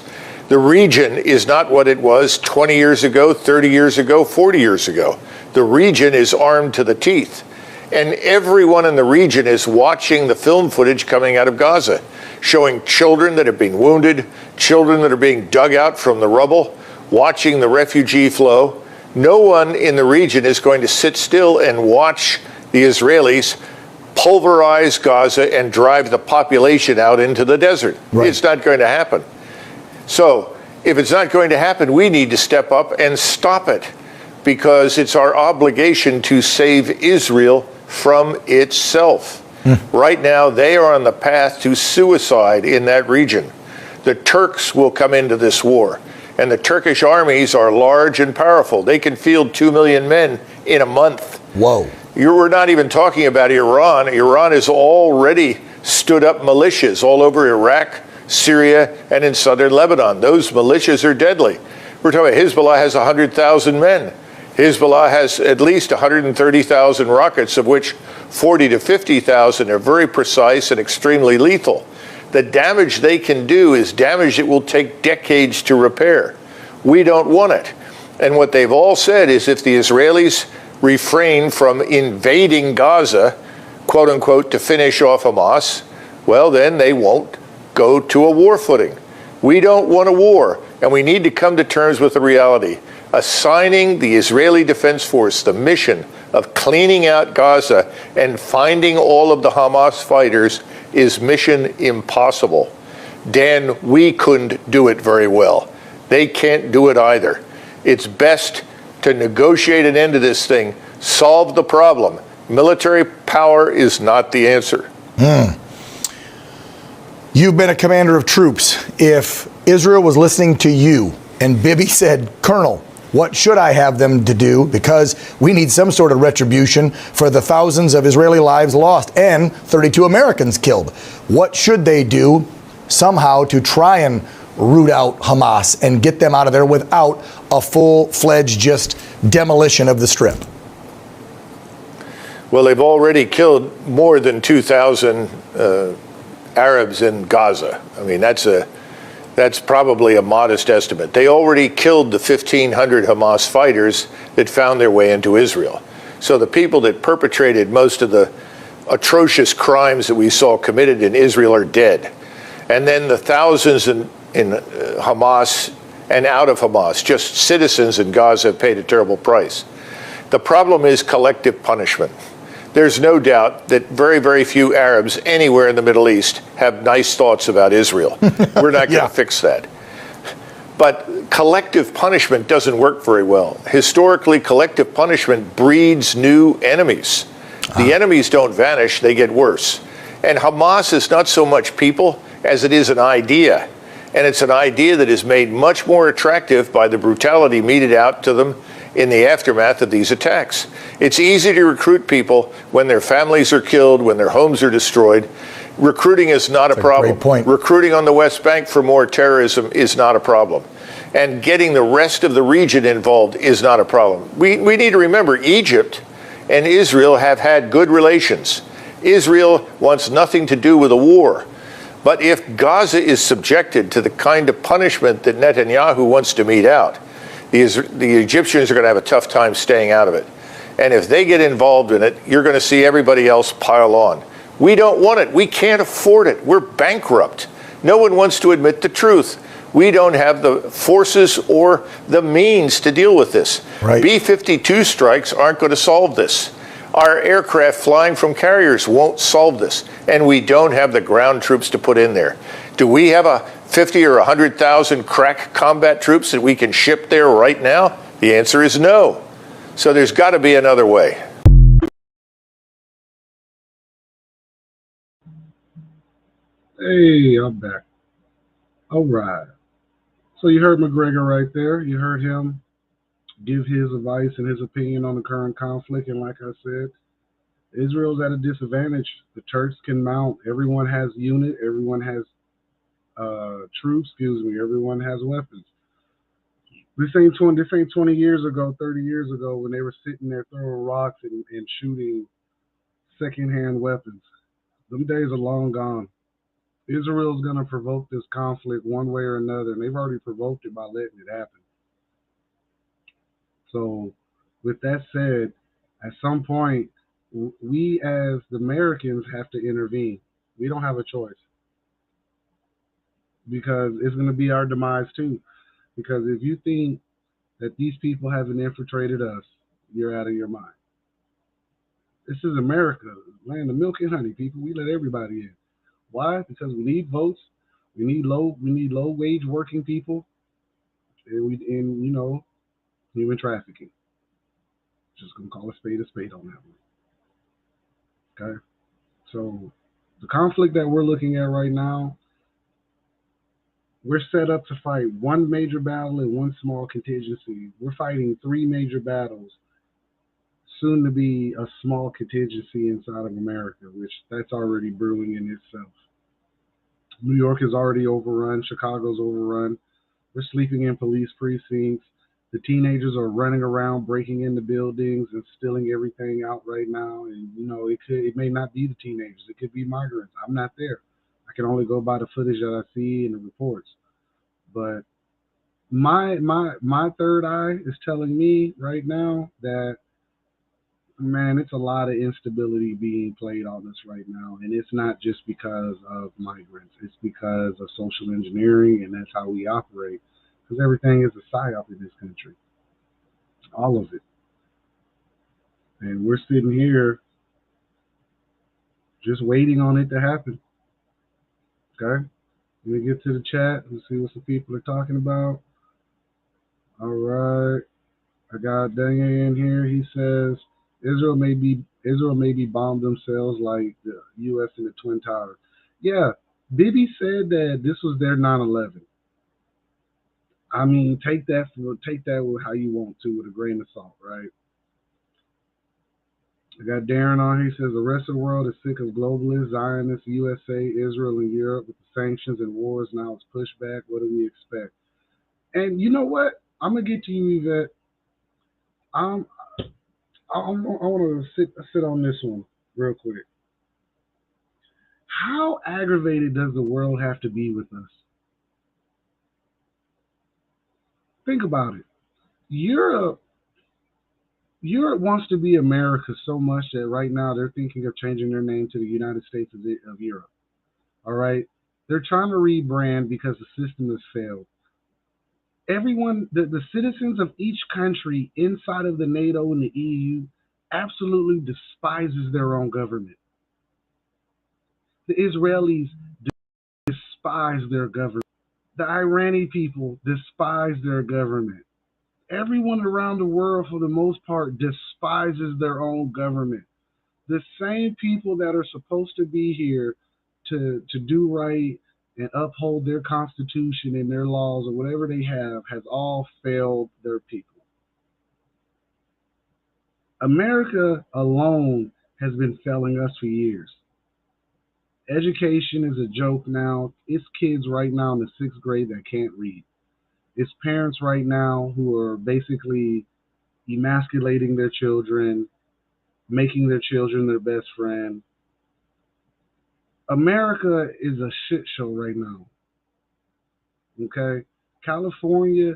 The region is not what it was 20 years ago, 30 years ago, 40 years ago. The region is armed to the teeth. And everyone in the region is watching the film footage coming out of Gaza, showing children that have been wounded, children that are being dug out from the rubble, watching the refugee flow. No one in the region is going to sit still and watch the Israelis pulverize Gaza and drive the population out into the desert. Right. It's not going to happen. So if it's not going to happen, we need to step up and stop it, because it's our obligation to save Israel from itself. Right now, they are on the path to suicide in that region. The Turks will come into this war, and the Turkish armies are large and powerful. They can field 2 million men in a month. Whoa. We're not even talking about Iran. Iran has already stood up militias all over Iraq, Syria, and in southern Lebanon. Those militias are deadly. We're talking about Hezbollah has 100,000 men. Hezbollah has at least 130,000 rockets, of which 40 to 50,000 are very precise and extremely lethal. The damage they can do is damage that will take decades to repair. We don't want it. And what they've all said is if the Israelis refrain from invading Gaza, quote unquote, to finish off Hamas, well, then they won't go to a war footing. We don't want a war, and we need to come to terms with the reality. Assigning the Israeli Defense Force the mission of cleaning out Gaza and finding all of the Hamas fighters is mission impossible. Dan, we couldn't do it very well. They can't do it either. It's best to negotiate an end to this thing, solve the problem. Military power is not the answer. You've been a commander of troops. If Israel was listening to you and Bibi said, Colonel, what should I have them to do? Because we need some sort of retribution for the thousands of Israeli lives lost and 32 Americans killed. What should they do somehow to try and root out Hamas and get them out of there without a full-fledged just demolition of the Strip? Well, they've already killed more than 2,000 Arabs in Gaza. I mean, that's probably a modest estimate. They already killed the 1,500 Hamas fighters that found their way into Israel. So the people that perpetrated most of the atrocious crimes that we saw committed in Israel are dead. And then the thousands in Hamas and out of Hamas, just citizens in Gaza, have paid a terrible price. The problem is collective punishment. There's no doubt that very, very few Arabs anywhere in the Middle East have nice thoughts about Israel. We're not going to fix that. But collective punishment doesn't work very well. Historically, collective punishment breeds new enemies. The enemies don't vanish, they get worse. And Hamas is not so much people as it is an idea. And it's an idea that is made much more attractive by the brutality meted out to them in the aftermath of these attacks. It's easy to recruit people when their families are killed, when their homes are destroyed. Recruiting is not a problem. Great point. Recruiting on the West Bank for more terrorism is not a problem. And getting the rest of the region involved is not a problem. We need to remember Egypt and Israel have had good relations. Israel wants nothing to do with a war. But if Gaza is subjected to the kind of punishment that Netanyahu wants to mete out, the Egyptians are going to have a tough time staying out of it. And if they get involved in it, you're going to see everybody else pile on. We don't want it. We can't afford it. We're bankrupt. No one wants to admit the truth. We don't have the forces or the means to deal with this. Right. B-52 strikes aren't going to solve this. Our aircraft flying from carriers won't solve this. And we don't have the ground troops to put in there. Do we have a 50 or 100,000 crack combat troops that we can ship there right now? The answer is no. So there's got to be another way. Hey, I'm back. All right. So you heard McGregor right there. You heard him give his advice and his opinion on the current conflict. And like I said, Israel's at a disadvantage. The Turks can mount. Everyone has unit. Everyone has troops. Everyone has weapons. This ain't 20 years ago, 30 years ago when they were sitting there throwing rocks and shooting secondhand weapons. Them days are long gone. Israel's going to provoke this conflict one way or another, and they've already provoked it by letting it happen. So, with that said, at some point, we as the Americans have to intervene. We don't have a choice because it's going to be our demise too. Because if you think that these people haven't infiltrated us, you're out of your mind. This is America, land of milk and honey, people. We let everybody in. Why? Because we need votes. We need low wage working people, and human trafficking. Just gonna call a spade on that one. Okay. So the conflict that we're looking at right now, we're set up to fight one major battle and one small contingency. We're fighting three major battles, soon to be a small contingency inside of America, which that's already brewing in itself. New York is already overrun. Chicago's overrun. We're sleeping in police precincts. The teenagers are running around, breaking into buildings and stealing everything out right now. And it may not be the teenagers. It could be migrants. I'm not there. I can only go by the footage that I see and the reports. But my third eye is telling me right now that Man, it's a lot of instability being played on us right now, and it's not just because of migrants. It's because of social engineering, and that's how we operate. Because everything is a psyop in this country, all of it. And we're sitting here just waiting on it to happen. Okay, let me get to the chat and see what some people are talking about. All right, I got Danye in here. He says Israel maybe bombed themselves like the U.S. in the Twin Towers. Yeah, Bibi said that this was their 9/11. I mean, take that with how you want to, with a grain of salt, right? I got Darren on. He says the rest of the world is sick of globalists, Zionists, USA, Israel, and Europe with the sanctions and wars. Now it's pushback. What do we expect? And you know what? I'm gonna get to you, Yvette. Um, I want to sit on this one real quick. How aggravated does the world have to be with us? Think about it. Europe Europe wants to be America so much that right now they're thinking of changing their name to the United States of Europe. All right, they're trying to rebrand because the system has failed. Everyone, the citizens of each country inside of the NATO and the EU, absolutely despises their own government. The Israelis despise their government. The Iranian people despise their government. Everyone around the world, for the most part, despises their own government. The same people that are supposed to be here to do right and uphold their constitution and their laws or whatever they have has all failed their people. America alone has been failing us for years. Education is a joke now. It's kids right now in the sixth grade that can't read. It's parents right now who are basically emasculating their children, making their children their best friend. America is a shit show right now. Okay, California.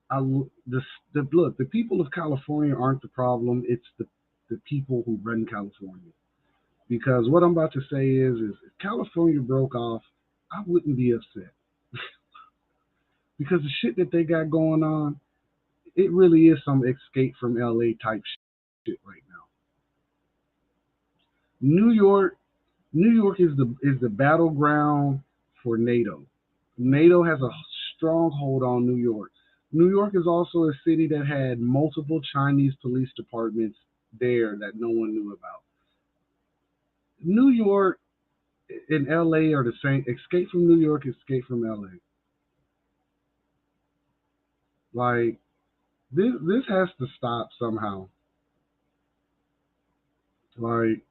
I look. The people of California aren't the problem. It's the people who run California. Because what I'm about to say is if California broke off, I wouldn't be upset. Because the shit that they got going on, it really is some escape from LA type shit right now. New York, New York is the battleground for NATO. NATO has a stronghold on New York. New York is also a city that had multiple Chinese police departments there that no one knew about. New York and LA are the same. Escape from New York, escape from LA. Like this has to stop somehow. Like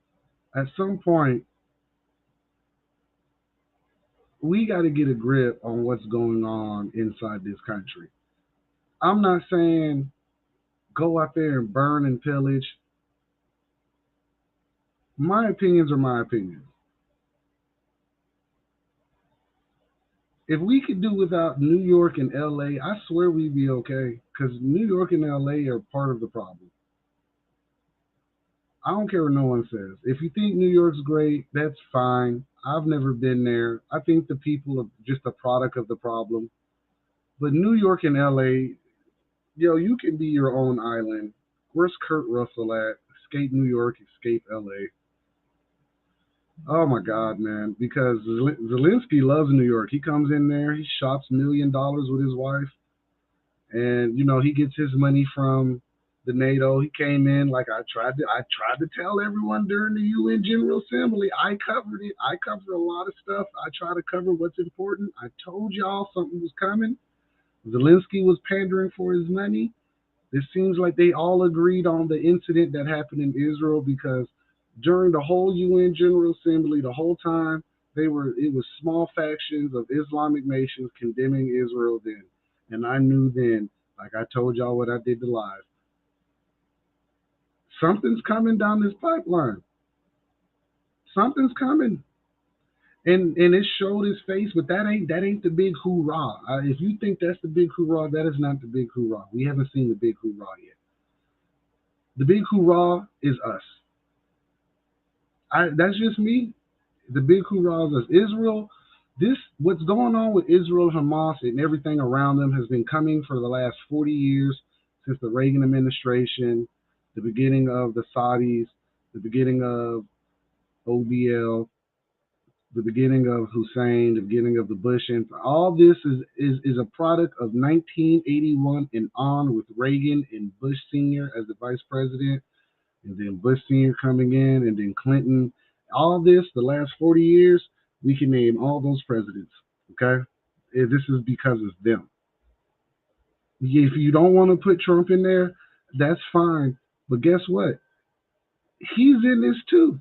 at some point, we got to get a grip on what's going on inside this country. I'm not saying go out there and burn and pillage. My opinions are my opinions. If we could do without New York and LA, I swear we'd be okay. Because New York and LA are part of the problem. I don't care what no one says. If you think New York's great, that's fine. I've never been there. I think the people are just a product of the problem. But New York and LA, yo, you can be your own island. Where's Kurt Russell at? Escape New York, escape LA. Oh my God, man! Because Zelensky loves New York. He comes in there, he shops $1 million with his wife, and he gets his money from the NATO. He came in like I tried to tell everyone during the UN General Assembly. I covered it. I covered a lot of stuff. I try to cover what's important. I told y'all something was coming. Zelensky was pandering for his money. It seems like they all agreed on the incident that happened in Israel because during the whole UN General Assembly, the whole time it was small factions of Islamic nations condemning Israel then. And I knew then, like I told y'all what I did to live, something's coming down this pipeline. Something's coming. And it showed his face, but that ain't the big hoorah. If you think that's the big hoorah, that is not the big hoorah. We haven't seen the big hoorah yet. The big hoorah is us. That's just me. The big hoorah is us. Israel, this what's going on with Israel, Hamas, and everything around them has been coming for the last 40 years since the Reagan administration, the beginning of the Saudis, the beginning of OBL, the beginning of Hussein, the beginning of the Bush, and all this is a product of 1981 and on, with Reagan and Bush Sr. as the vice president, and then Bush Sr. coming in, and then Clinton. All this, the last 40 years, we can name all those presidents. Okay, this is because of them. If you don't want to put Trump in there, that's fine. But guess what? He's in this too.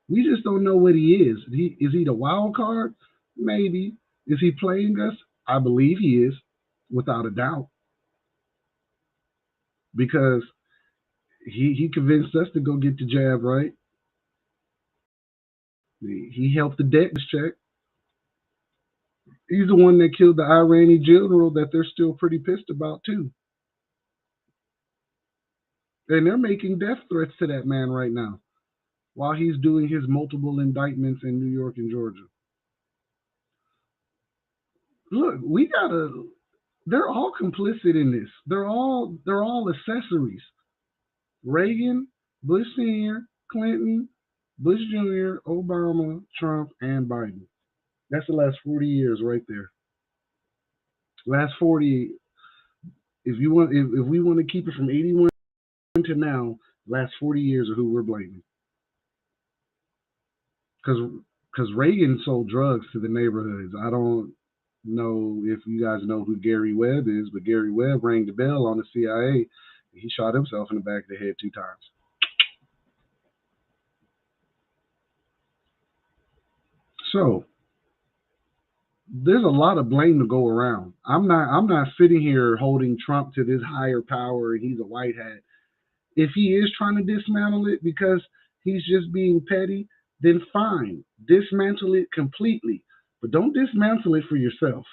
We just don't know what he is. Is he the wild card? Maybe. Is he playing us? I believe he is, without a doubt, because he convinced us to go get the jab, right? He helped the debt check. He's the one that killed the Iranian general that they're still pretty pissed about too. And they're making death threats to that man right now while he's doing his multiple indictments in New York and Georgia. Look, we gotta. They're all complicit in this. They're all accessories. Reagan, Bush Sr., Clinton, Bush Jr., Obama, Trump, and Biden. That's the last 40 years right there. Last 40. If we want to keep it from 81 to now, last 40 years are who we're blaming. Because Reagan sold drugs to the neighborhoods. I don't know if you guys know who Gary Webb is, but Gary Webb rang the bell on the CIA. He shot himself in the back of the head 2 times. So there's a lot of blame to go around. I'm not sitting here holding Trump to this higher power and he's a white hat. If he is trying to dismantle it because he's just being petty, then fine. Dismantle it completely. But don't dismantle it for yourself.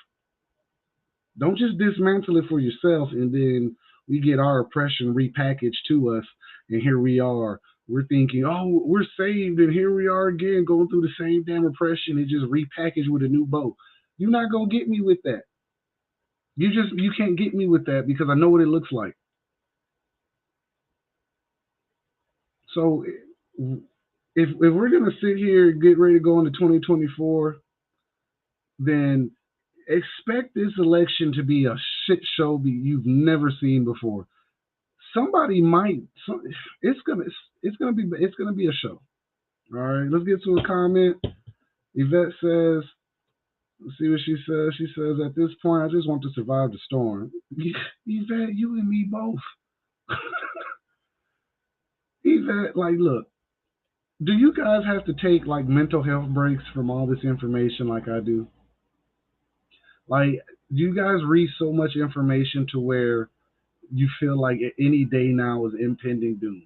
Don't just dismantle it for yourself and then we get our oppression repackaged to us, and here we are. We're thinking, oh, we're saved, and here we are again going through the same damn oppression. It just repackaged with a new bow. You're not gonna get me with that. You can't get me with that because I know what it looks like. So if we're gonna sit here and get ready to go into 2024, then expect this election to be a shit show you've never seen before. Somebody might. It's gonna be a show. All right, let's get to a comment. Yvette says, let's see what she says. She says, at this point, I just want to survive the storm. Yvette, you and me both. Yvette, like, look, do you guys have to take like mental health breaks from all this information like I do? Like, do you guys read so much information to where you feel like any day now is impending doom?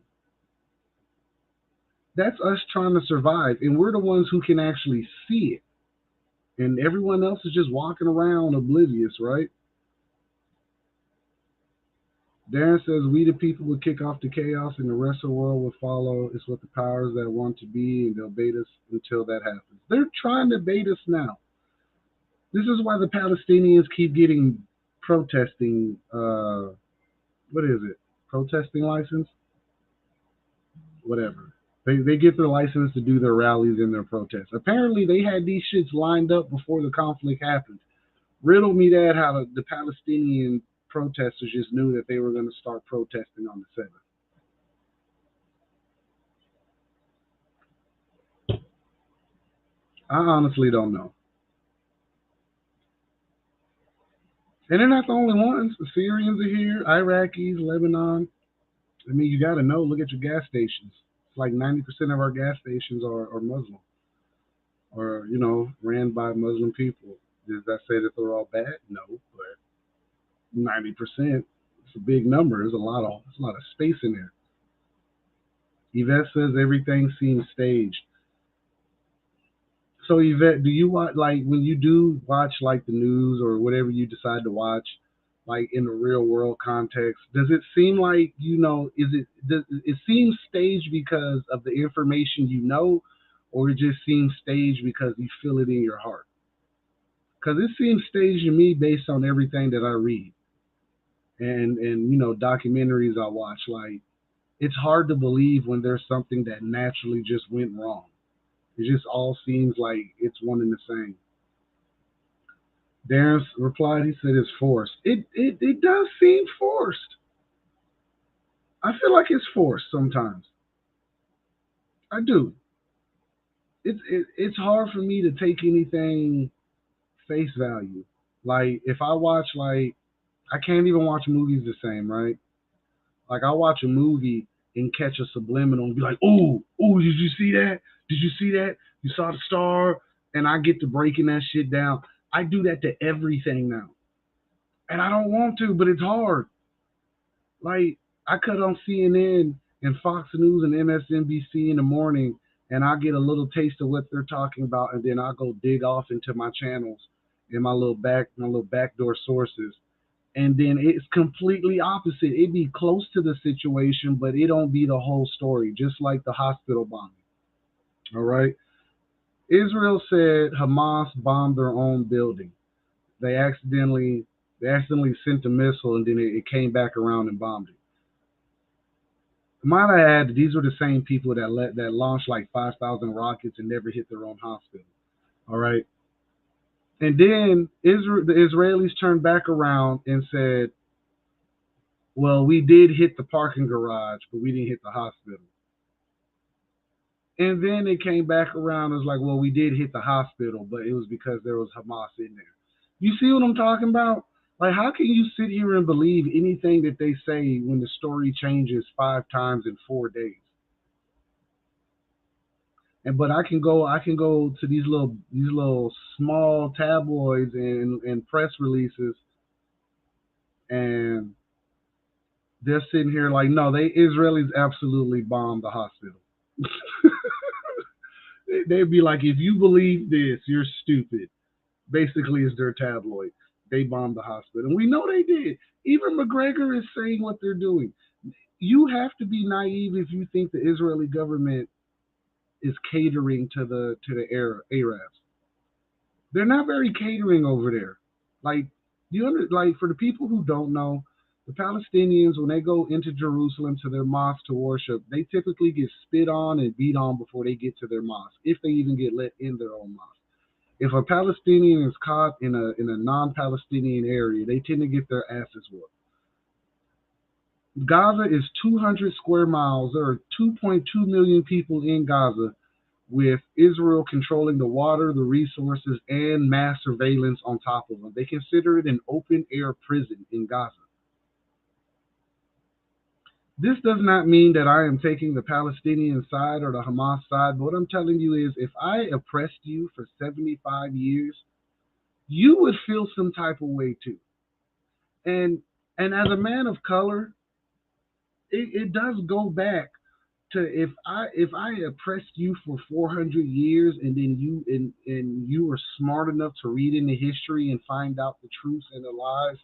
That's us trying to survive, and we're the ones who can actually see it. And everyone else is just walking around oblivious, right? Darren says, we the people will kick off the chaos and the rest of the world will follow. It's what the powers that want to be, and they'll bait us until that happens. They're trying to bait us now. This is why the Palestinians keep getting protesting, what is it? Protesting license? Whatever. They get their license to do their rallies and their protests. Apparently, they had these shits lined up before the conflict happened. Riddle me that how the Palestinian protesters just knew that they were going to start protesting on the 7th. I honestly don't know. And they're not the only ones. The Syrians are here, Iraqis, Lebanon. I mean, you got to know. Look at your gas stations. It's like 90% of our gas stations are Muslim or, ran by Muslim people. Does that say that they're all bad? No, but 90%, it's a big number. There's a lot of space in there. Yvette says everything seems staged. So Yvette, do you watch, like, when you do watch like the news or whatever you decide to watch, like in the real world context? Does it seem like, does it seem staged because of the information or it just seems staged because you feel it in your heart? Because it seems staged to me based on everything that I read and documentaries I watch. Like, it's hard to believe when there's something that naturally just went wrong. It just all seems like it's one and the same. Darren replied, he said it's forced. It does seem forced. I feel like it's forced sometimes. I do. It's hard for me to take anything face value. Like, if I watch, like, I can't even watch movies the same, right? Like, I watch a movie and catch a subliminal and be like, oh, did you see that? Did you see that? You saw the star? And I get to breaking that shit down. I do that to everything now. And I don't want to, but it's hard. Like, I cut on CNN and Fox News and MSNBC in the morning, and I get a little taste of what they're talking about, and then I go dig off into my channels and my little backdoor sources, and then it's completely opposite. It be close to the situation, but it don't be the whole story. Just like the hospital bombing. All right. Israel said Hamas bombed their own building. They accidentally sent a missile, and then it came back around and bombed it. Might I add, these were the same people that launched like 5,000 rockets and never hit their own hospital. All right. And then the Israelis turned back around and said, well, we did hit the parking garage, but we didn't hit the hospital. And then they came back around and was like, well, we did hit the hospital, but it was because there was Hamas in there. You see what I'm talking about? Like, how can you sit here and believe anything that they say when the story changes 5 times in 4 days? But I can go to these little small tabloids and press releases, and they're sitting here like, no, they Israelis absolutely bombed the hospital. They'd be like, if you believe this, you're stupid. Basically, is their tabloid. They bombed the hospital, and we know they did. Even McGregor is saying what they're doing. You have to be naive if you think the Israeli government is catering to the Arabs. They're not very catering over there. Like, like, for the people who don't know, the Palestinians, when they go into Jerusalem to their mosque to worship, they typically get spit on and beat on before they get to their mosque, if they even get let in their own mosque. If a Palestinian is caught in a non-Palestinian area, they tend to get their asses whooped. Gaza is 200 square miles. There are 2.2 million people in Gaza, with Israel controlling the water, the resources, and mass surveillance on top of them. They consider it an open-air prison in Gaza. This does not mean that I am taking the Palestinian side or the Hamas side, but what I'm telling you is, if I oppressed you for 75 years, you would feel some type of way too. And as a man of color, it does go back to, if I oppressed you for 400 years, and then you were smart enough to read into history and find out the truths and the lies,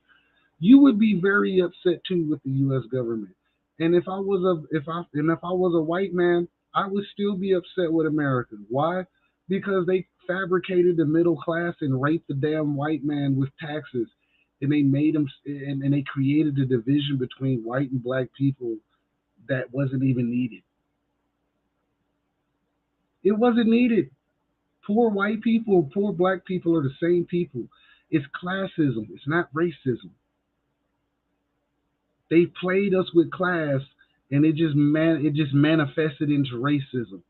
you would be very upset too with the U.S. government. And if I was a white man, I would still be upset with America. Why? Because they fabricated the middle class and raped the damn white man with taxes, and they made them and they created a division between white and black people that wasn't even needed. It wasn't needed. Poor white people, poor black people are the same people. It's classism. It's not racism. They played us with class, and it just manifested into racism.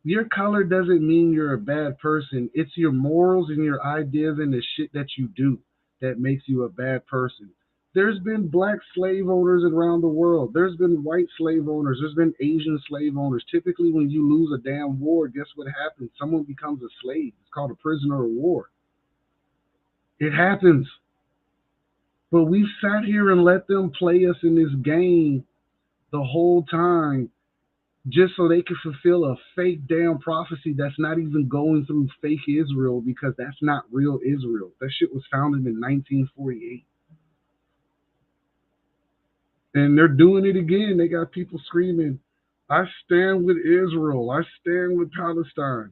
Your color doesn't mean you're a bad person. It's your morals and your ideas and the shit that you do that makes you a bad person. There's been black slave owners around the world. There's been white slave owners. There's been Asian slave owners. Typically, when you lose a damn war, guess what happens? Someone becomes a slave. It's called a prisoner of war. It happens. But we've sat here and let them play us in this game the whole time, just so they can fulfill a fake damn prophecy that's not even going through fake Israel, because that's not real Israel. That shit was founded in 1948. And they're doing it again. They got people screaming, I stand with Israel. I stand with Palestine.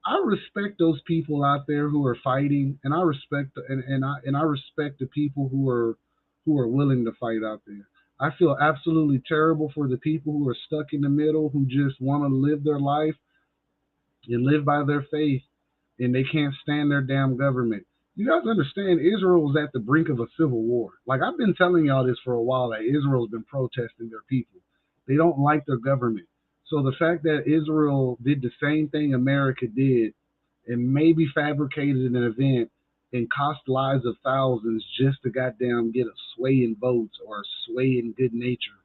I respect those people out there who are fighting, and I respect the people who are willing to fight out there. I feel absolutely terrible for the people who are stuck in the middle, who just want to live their life and live by their faith, and they can't stand their damn government. You guys understand, Israel is at the brink of a civil war. Like, I've been telling y'all this for a while, that Israel's been protesting their people. They don't like their government. So the fact that Israel did the same thing America did, and maybe fabricated an event and cost lives of thousands just to goddamn get a sway in votes or a sway in good nature,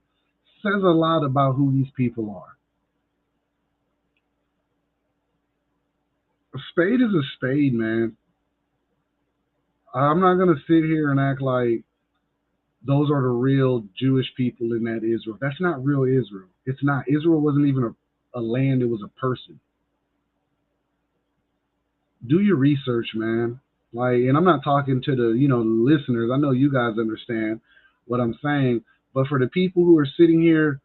says a lot about who these people are. A spade is a spade, man. I'm not gonna sit here and act like those are the real Jewish people in that Israel. That's not real Israel. It's not. Israel wasn't even a land, it was a person. Do your research, man. Like, and I'm not talking to the, listeners. I know you guys understand what I'm saying. But for the people who are sitting here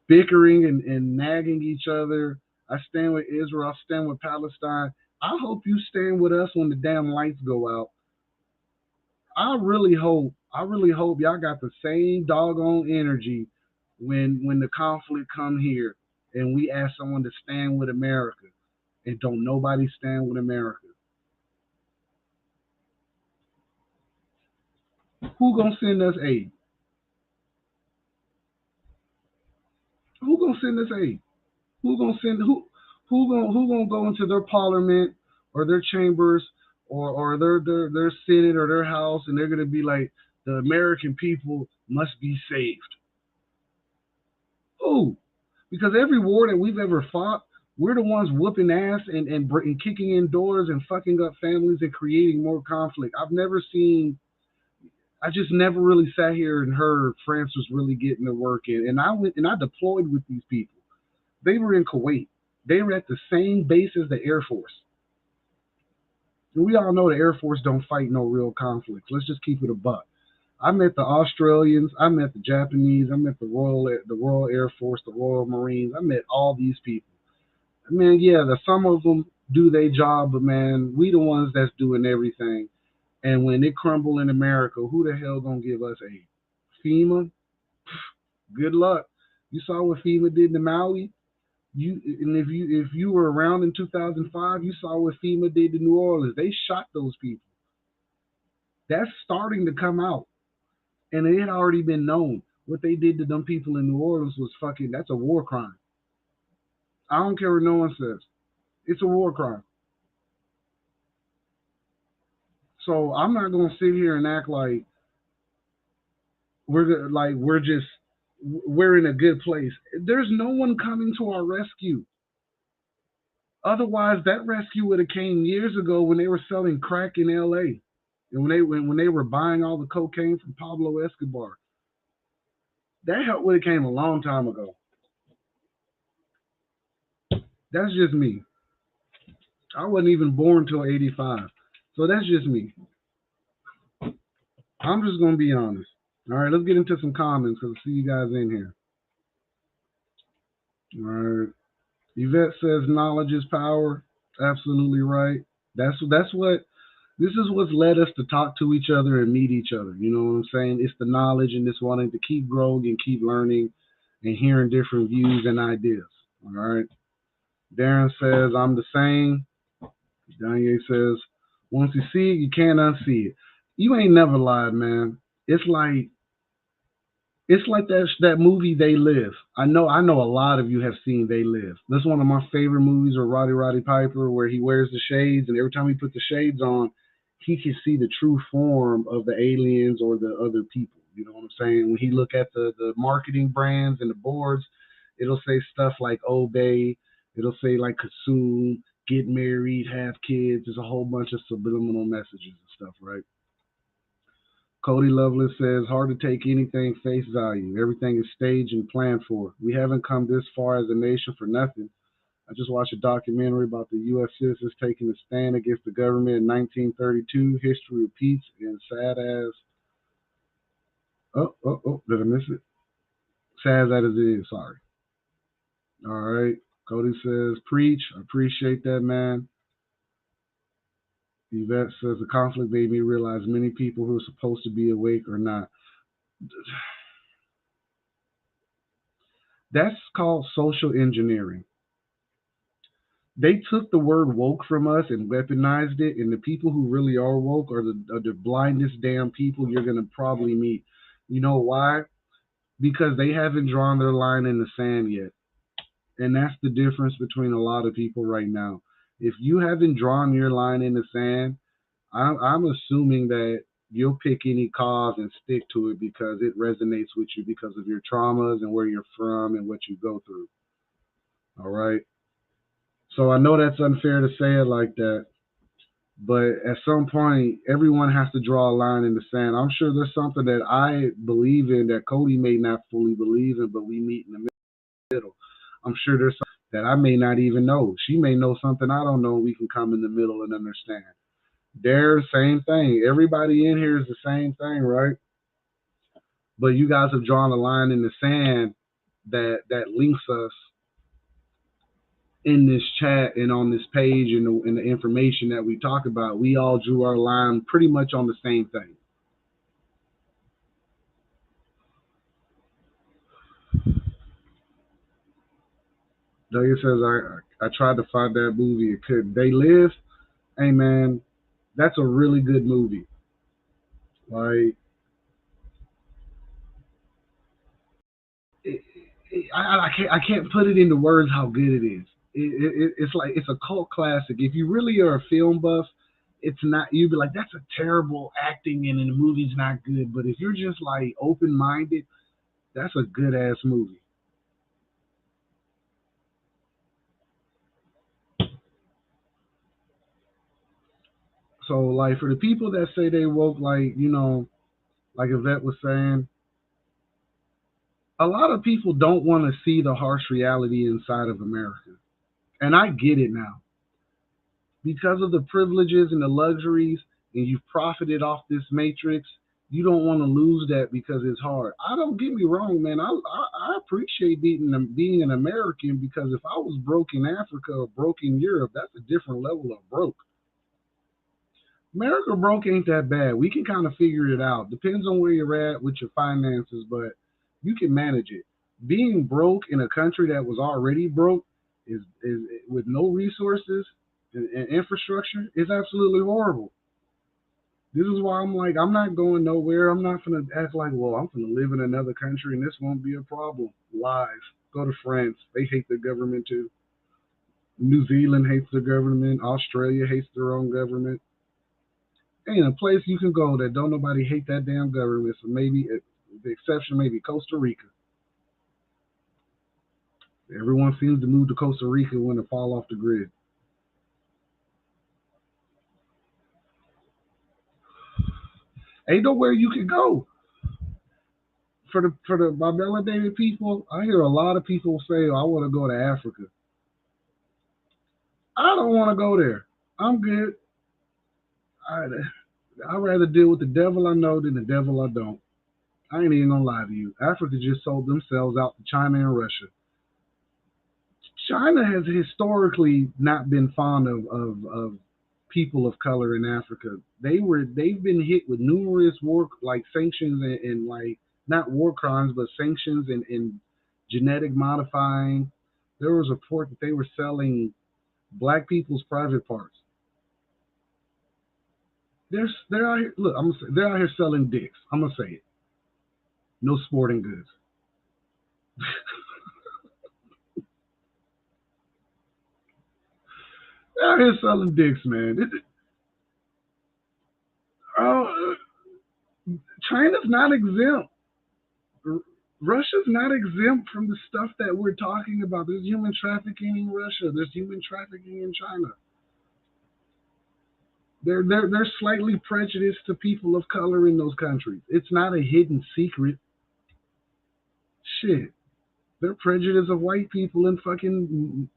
bickering and nagging each other, I stand with Israel, I stand with Palestine. I hope you stand with us when the damn lights go out. I really hope y'all got the same doggone energy when the conflict come here and we ask someone to stand with America, and don't nobody stand with America. Who gonna send us aid? Who gonna send us aid? Who gonna send who gonna go into their parliament or their chambers, or their senate or their house, and they're gonna be like, the American people must be saved? Who? Because every war that we've ever fought, we're the ones whooping ass and kicking in doors and fucking up families and creating more conflict. I just never really sat here and heard France was really getting their work in. And I went and I deployed with these people. They were in Kuwait. They were at the same base as the Air Force. And we all know the Air Force don't fight no real conflicts. Let's just keep it a buck. I met the Australians, I met the Japanese, I met the Royal Air Force, the Royal Marines. I met all these people. Man, yeah, some of them do their job, but man, we the ones that's doing everything. And when it crumble in America, who the hell gonna give us aid? FEMA? Good luck. You saw what FEMA did to Maui. If you were around in 2005, you saw what FEMA did to New Orleans. They shot those people. That's starting to come out, and it had already been known. What they did to them people in New Orleans was fucking. That's a war crime. I don't care what no one says. It's a war crime. So I'm not gonna sit here and act like we're in a good place. There's no one coming to our rescue. Otherwise, that rescue would have came years ago when they were selling crack in L.A. and when they were buying all the cocaine from Pablo Escobar. That help would have came a long time ago. That's just me. I wasn't even born till '85, so that's just me. I'm just gonna be honest. All right, let's get into some comments because I see you guys in here. All right. Yvette says knowledge is power. Absolutely right. That's what this is what's led us to talk to each other and meet each other. You know what I'm saying? It's the knowledge and this wanting to keep growing and keep learning and hearing different views and ideas. All right. Darren says I'm the same. Danye says once you see it, you can't unsee it. You ain't never lied, man. It's like that movie They Live. I know a lot of you have seen They Live. That's one of my favorite movies with Roddy Piper, where he wears the shades, and every time he put the shades on, he can see the true form of the aliens or the other people. You know what I'm saying? When he look at the marketing brands and the boards, it'll say stuff like obey, it'll say like consume, get married, have kids. There's a whole bunch of subliminal messages and stuff, right? Cody Lovelace says, hard to take anything face value. Everything is staged and planned for. We haven't come this far as a nation for nothing. I just watched a documentary about the U.S. citizens taking a stand against the government in 1932. History repeats, and sad as did I miss it? Sad as it is. Sorry. All right. Cody says, preach. I appreciate that, man. Yvette says, the conflict made me realize many people who are supposed to be awake are not. That's called social engineering. They took the word woke from us and weaponized it, and the people who really are woke are the blindest damn people you're going to probably meet. You know why? Because they haven't drawn their line in the sand yet. And that's the difference between a lot of people right now. If you haven't drawn your line in the sand, I'm assuming that you'll pick any cause and stick to it because it resonates with you because of your traumas and where you're from and what you go through. All right. So I know that's unfair to say it like that, but at some point, everyone has to draw a line in the sand. I'm sure there's something that I believe in that Cody may not fully believe in, but we meet in the middle. I'm sure there's something that I may not even know. She may know something I don't know. We can come in the middle and understand. They're the same thing. Everybody in here is the same thing, right? But you guys have drawn a line in the sand that links us in this chat and on this page and the information that we talk about. We all drew our line pretty much on the same thing. Doug says, I tried to find that movie. It could. They Live. Hey, man, that's a really good movie. Like, I can't put it into words how good it is. It's like it's a cult classic. If you really are a film buff, it's not. You'd be like, that's a terrible acting, and the movie's not good. But if you're just like open minded, that's a good ass movie. So like for the people that say they woke, like like Yvette was saying, a lot of people don't want to see the harsh reality inside of America, and I get it now. Because of the privileges and the luxuries, and you've profited off this matrix, you don't want to lose that because it's hard. I don't get me wrong, man. I appreciate being an American because if I was broke in Africa or broke in Europe, that's a different level of broke. America broke ain't that bad. We can kind of figure it out. Depends on where you're at with your finances, but you can manage it. Being broke in a country that was already broke is with no resources and infrastructure is absolutely horrible. This is why I'm like, I'm not going nowhere. I'm not gonna act like, well, I'm gonna live in another country and this won't be a problem. Lies. Go to France. They hate their government too. New Zealand hates their government. Australia hates their own government. Ain't a place you can go that don't nobody hate that damn government. So maybe the exception may be Costa Rica. Everyone seems to move to Costa Rica when they fall off the grid. Ain't nowhere you can go. For the my melanated people, I hear a lot of people say, oh, I want to go to Africa. I don't want to go there. I'm good. I'd rather deal with the devil I know than the devil I don't. I ain't even gonna lie to you. Africa just sold themselves out to China and Russia. China has historically not been fond of people of color in Africa. They've been hit with numerous war like sanctions and like not war crimes but sanctions and genetic modifying. There was a report that they were selling black people's private parts. They're out here. Look, I'm gonna say they're out here selling dicks. I'm gonna say it. No sporting goods. They're out here selling dicks, man. Uh, China's not exempt. Russia's not exempt from the stuff that we're talking about. There's human trafficking in Russia. There's human trafficking in China. They're slightly prejudiced to people of color in those countries. It's not a hidden secret. Shit, they're prejudiced of white people in fucking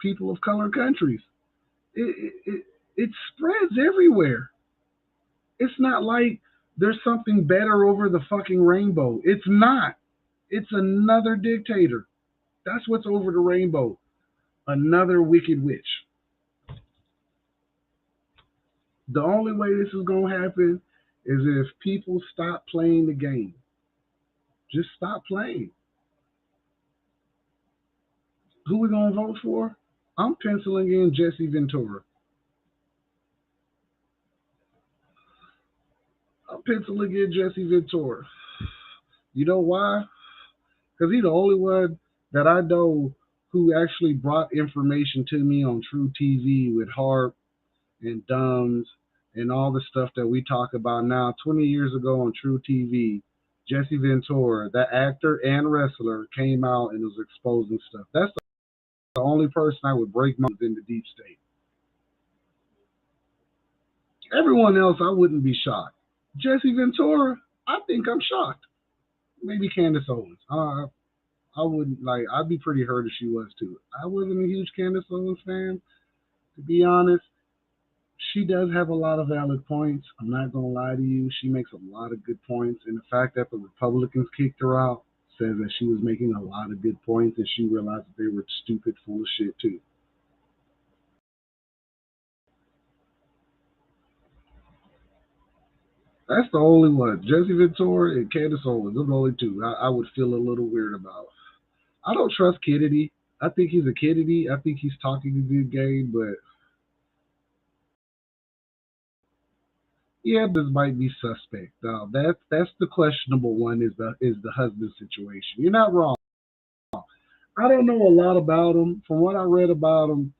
people of color countries. It spreads everywhere. It's not like there's something better over the fucking rainbow. It's not. It's another dictator. That's what's over the rainbow. Another wicked witch. The only way this is going to happen is if people stop playing the game. Just stop playing. Who we going to vote for? I'm penciling in Jesse Ventura. I'm penciling in Jesse Ventura. You know why? Because he's the only one that I know who actually brought information to me on True TV with Harp and Dumbs and all the stuff that we talk about now. 20 years ago on True TV, Jesse Ventura, the actor and wrestler, came out and was exposing stuff. That's the only person I would break my in the deep state. Everyone else, I wouldn't be shocked. Jesse Ventura, I think I'm shocked. Maybe Candace Owens. I wouldn't like. I'd be pretty hurt if she was too. I wasn't a huge Candace Owens fan, to be honest. She does have a lot of valid points. I'm not gonna lie to you. She makes a lot of good points, and the fact that the Republicans kicked her out says that she was making a lot of good points, and she realized that they were stupid, full of shit too. That's the only one. Jesse Ventura and Candace Owens. Those are the only two I would feel a little weird about. I don't trust Kennedy. I think he's a Kennedy. I think he's talking a good game, but yeah, this might be suspect. Now that's the questionable one is the husband situation. You're not wrong. I don't know a lot about him. From what I read about him,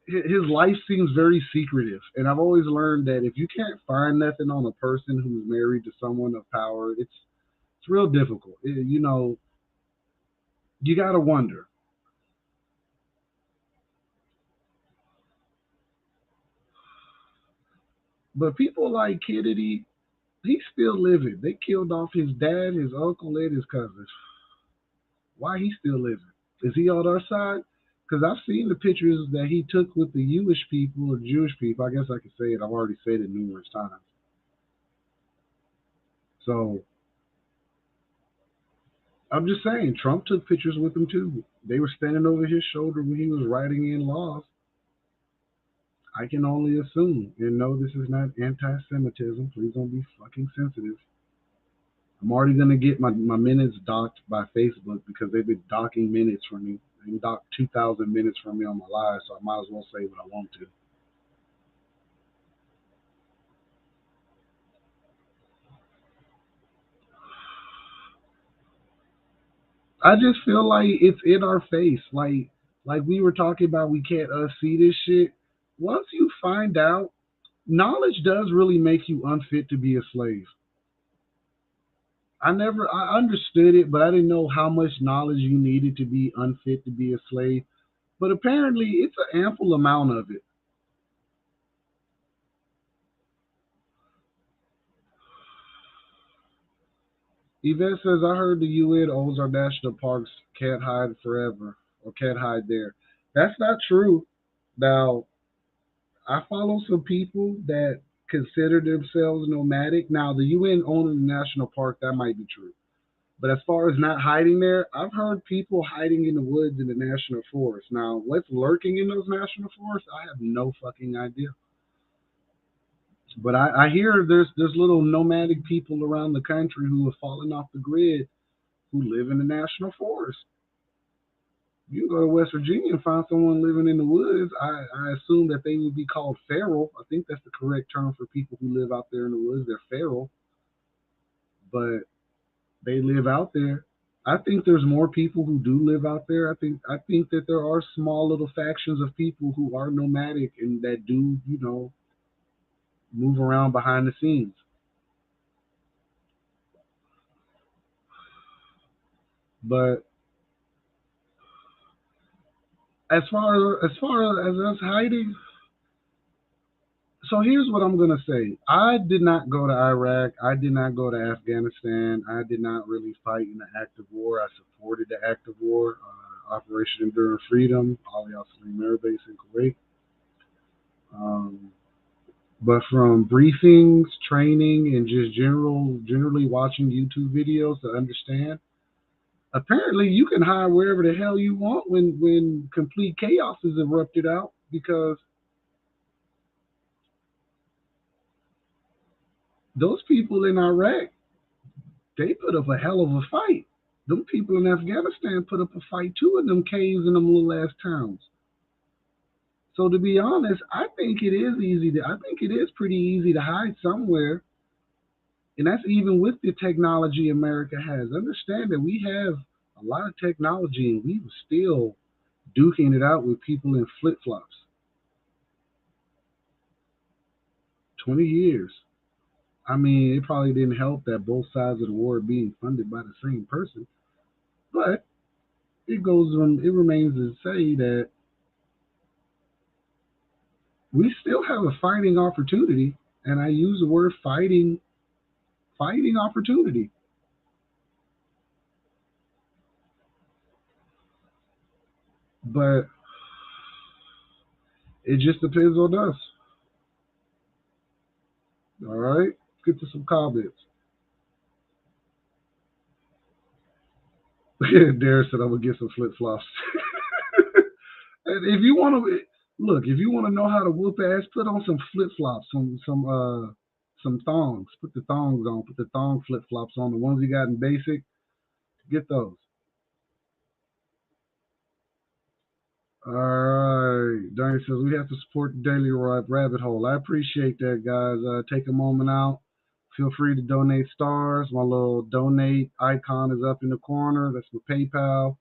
his life seems very secretive, and I've always learned that if you can't find nothing on a person who's married to someone of power, it's real difficult. You got to wonder. But people like Kennedy, he's still living. They killed off his dad, his uncle, and his cousins. Why he still living? Is he on our side? Because I've seen the pictures that he took with the Jewish people or Jewish people. I guess I could say it. I've already said it numerous times. So I'm just saying, Trump took pictures with him too. They were standing over his shoulder when he was writing in laws. I can only assume and know this is not anti-Semitism. Please don't be fucking sensitive. I'm already gonna get my minutes docked by Facebook because they've been docking minutes from me. They can dock 2,000 minutes from me on my live, so I might as well say what I want to. I just feel like it's in our face. Like we were talking about, we can't see this shit. Once you find out, knowledge does really make you unfit to be a slave. I understood it, but I didn't know how much knowledge you needed to be unfit to be a slave. But apparently, it's an ample amount of it. Yvette says, I heard the UN owns our national parks can't hide forever or can't hide there. That's not true. Now, I follow some people that consider themselves nomadic. Now, the UN owning the national park, that might be true. But as far as not hiding there, I've heard people hiding in the woods in the national forest. Now, what's lurking in those national forests, I have no fucking idea. But I hear there's little nomadic people around the country who have fallen off the grid who live in the national forest. You can go to West Virginia and find someone living in the woods. I assume that they would be called feral. I think that's the correct term for people who live out there in the woods. They're feral, but they live out there. I think there's more people who do live out there. I think that there are small little factions of people who are nomadic and that do, move around behind the scenes. But as far as us hiding, So here's what I'm gonna say. I did not go to Iraq. I did not go to Afghanistan. I did not really fight in the active war. I supported the active war, Operation Enduring Freedom, Ali Al Salim Air Base in Kuwait. Um, but from briefings, training, and just generally watching YouTube videos to understand, apparently you can hide wherever the hell you want when complete chaos is erupted out because those people in Iraq, they put up a hell of a fight. Them people in Afghanistan put up a fight too in them caves in them little ass towns. So to be honest, I think it is pretty easy to hide somewhere. And that's even with the technology America has. Understand that we have a lot of technology and we were still duking it out with people in flip flops. 20 years. I mean, it probably didn't help that both sides of the war are being funded by the same person, but it remains to say that we still have a fighting opportunity, and I use the word fighting opportunity. But it just depends on us. All right, let's get to some comments. Dare said I'm gonna get some flip flops. If you want to look, if you want to know how to whoop ass, put on some flip flops, some thongs. Put the thongs on. Put the thong flip flops on. The ones you got in basic, get those. All right. Darren says we have to support the Daily Rabbit Hole. I appreciate that, guys. Take a moment out. Feel free to donate stars. My little donate icon is up in the corner. That's my PayPal.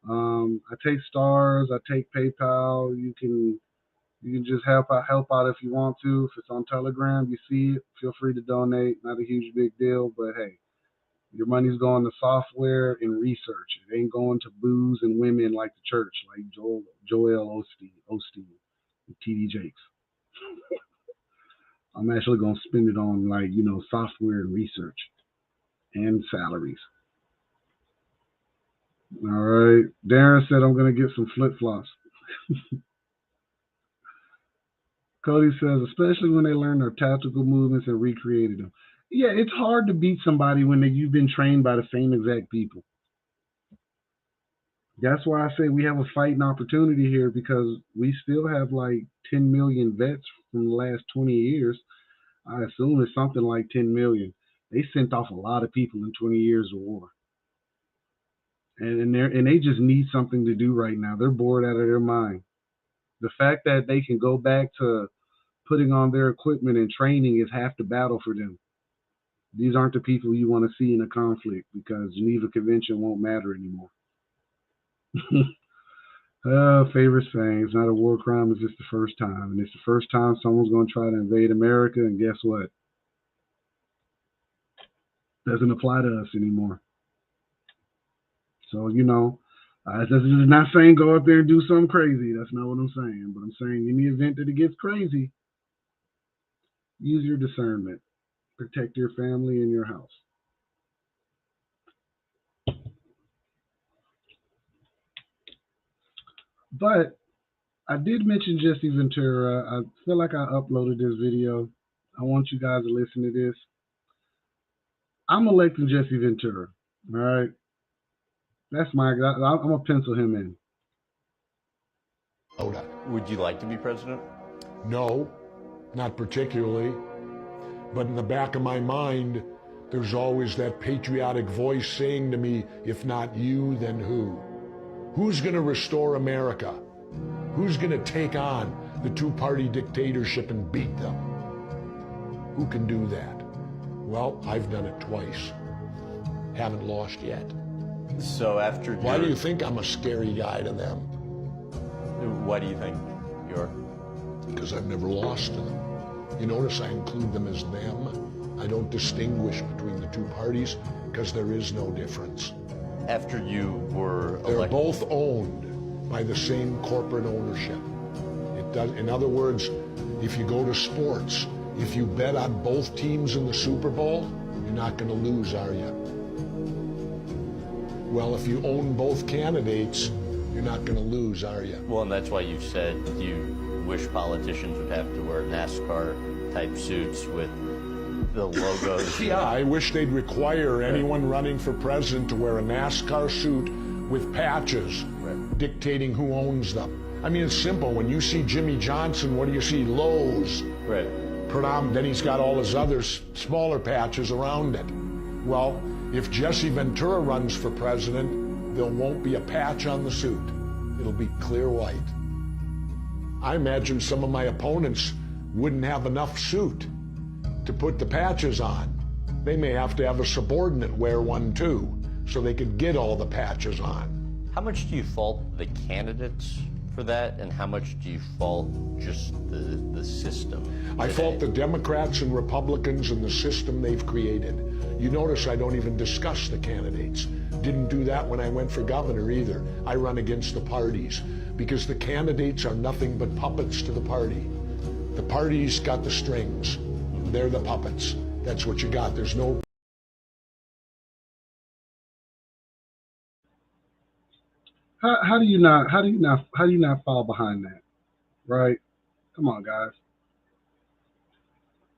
I take stars. I take PayPal. You can just help out if you want to. If it's on Telegram, you see it. Feel free to donate. Not a huge big deal, but hey, your money's going to software and research. It ain't going to booze and women like the church, like Joel Osteen, and TD Jakes. I'm actually gonna spend it on software and research and salaries. All right. Darren said I'm gonna get some flip flops. Cody says, especially when they learn their tactical movements and recreated them. Yeah, it's hard to beat somebody when you've been trained by the same exact people. That's why I say we have a fighting opportunity here because we still have like 10 million vets from the last 20 years. I assume it's something like 10 million. They sent off a lot of people in 20 years of war. And they just need something to do right now. They're bored out of their mind. The fact that they can go back to putting on their equipment and training is half the battle for them. These aren't the people you want to see in a conflict because Geneva Convention won't matter anymore. Favorite saying, it's not a war crime, it's just the first time. And it's the first time someone's going to try to invade America, and guess what? Doesn't apply to us anymore. So, this is not saying go up there and do something crazy. That's not what I'm saying. But I'm saying in the event that it gets crazy, use your discernment. Protect your family and your house. But I did mention Jesse Ventura. I feel like I uploaded this video. I want you guys to listen to this. I'm electing Jesse Ventura. All right. That's my guy. I'm going to pencil him in. Would you like to be president? No, not particularly. But in the back of my mind, there's always that patriotic voice saying to me, if not you, then who? Who's going to restore America? Who's going to take on the two-party dictatorship and beat them? Who can do that? Well, I've done it twice. Haven't lost yet. So after Why do you think I'm a scary guy to them? Why do you think you're? Because I've never lost to them. You notice I include them as them. I don't distinguish between the two parties because there is no difference. After you were elected. They're both owned by the same corporate ownership. It does, in other words, If you go to sports, if you bet on both teams in the Super Bowl, you're not going to lose, are you? Well, if you own both candidates, you're not going to lose, are you? Well, and that's why you said you wish politicians would have to wear NASCAR-type suits with the logos. Yeah, I wish they'd require anyone running for president to wear a NASCAR suit with patches dictating who owns them. I mean, it's simple. When you see Jimmy Johnson, what do you see? Lowe's. Right. Then he's got all his other smaller patches around it. Well, if Jesse Ventura runs for president, there won't be a patch on the suit. It'll be clear white. I imagine some of my opponents wouldn't have enough suit to put the patches on. They may have to have a subordinate wear one too, so they could get all the patches on. How much do you fault the candidates for that, and how much do you fault just the system today? I fault the Democrats and Republicans and the system they've created. You notice I don't even discuss the candidates. Didn't do that when I went for governor either. I run against the parties because the candidates are nothing but puppets to the party. The party's got the strings. They're the puppets. That's what you got. There's no... How do you not fall behind that, right? Come on, guys.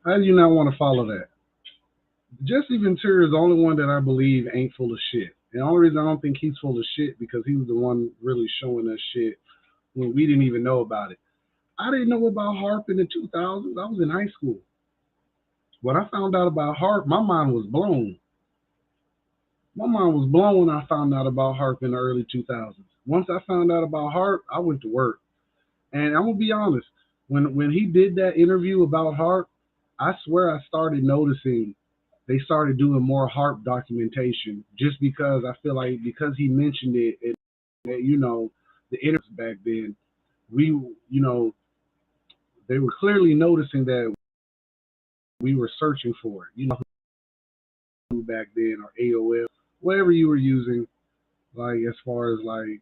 How do you not want to follow that? Jesse Ventura is the only one that I believe ain't full of shit. And the only reason I don't think he's full of shit because he was the one really showing us shit when we didn't even know about it. I didn't know about HARP in the 2000s. I was in high school. When I found out about HARP, my mind was blown. My mind was blown when I found out about HARP in the early 2000s. Once I found out about HARP, I went to work. And I'm going to be honest, when he did that interview about HARP, I swear I started noticing they started doing more HARP documentation just because I feel like because he mentioned it, the interviews back then, they were clearly noticing that we were searching for it, back then, or AOL, whatever you were using, like as far as like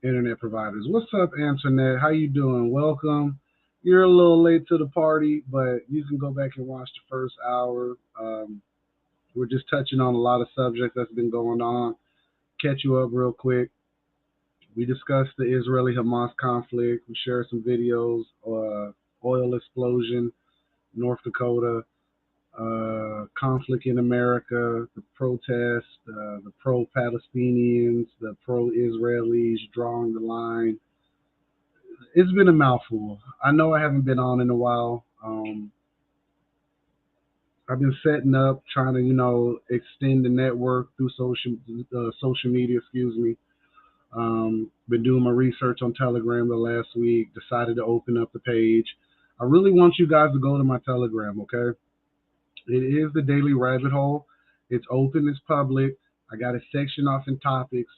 internet providers. What's up, Antoinette? How you doing? Welcome. You're a little late to the party, but you can go back and watch the first hour. We're just touching on a lot of subjects that's been going on. Catch you up real quick. We discussed the Israeli-Hamas conflict. We shared some videos, oil explosion, North Dakota, conflict in America, the protests, the pro-Palestinians, the pro-Israelis drawing the line. It's been a mouthful. I know I haven't been on in a while. I've been setting up, trying to, extend the network through social media, excuse me. Been doing my research on Telegram the last week, decided to open up the page. I really want you guys to go to my Telegram, okay? It is the Daily Rabbit Hole. It's open, it's public. I got a section off in topics.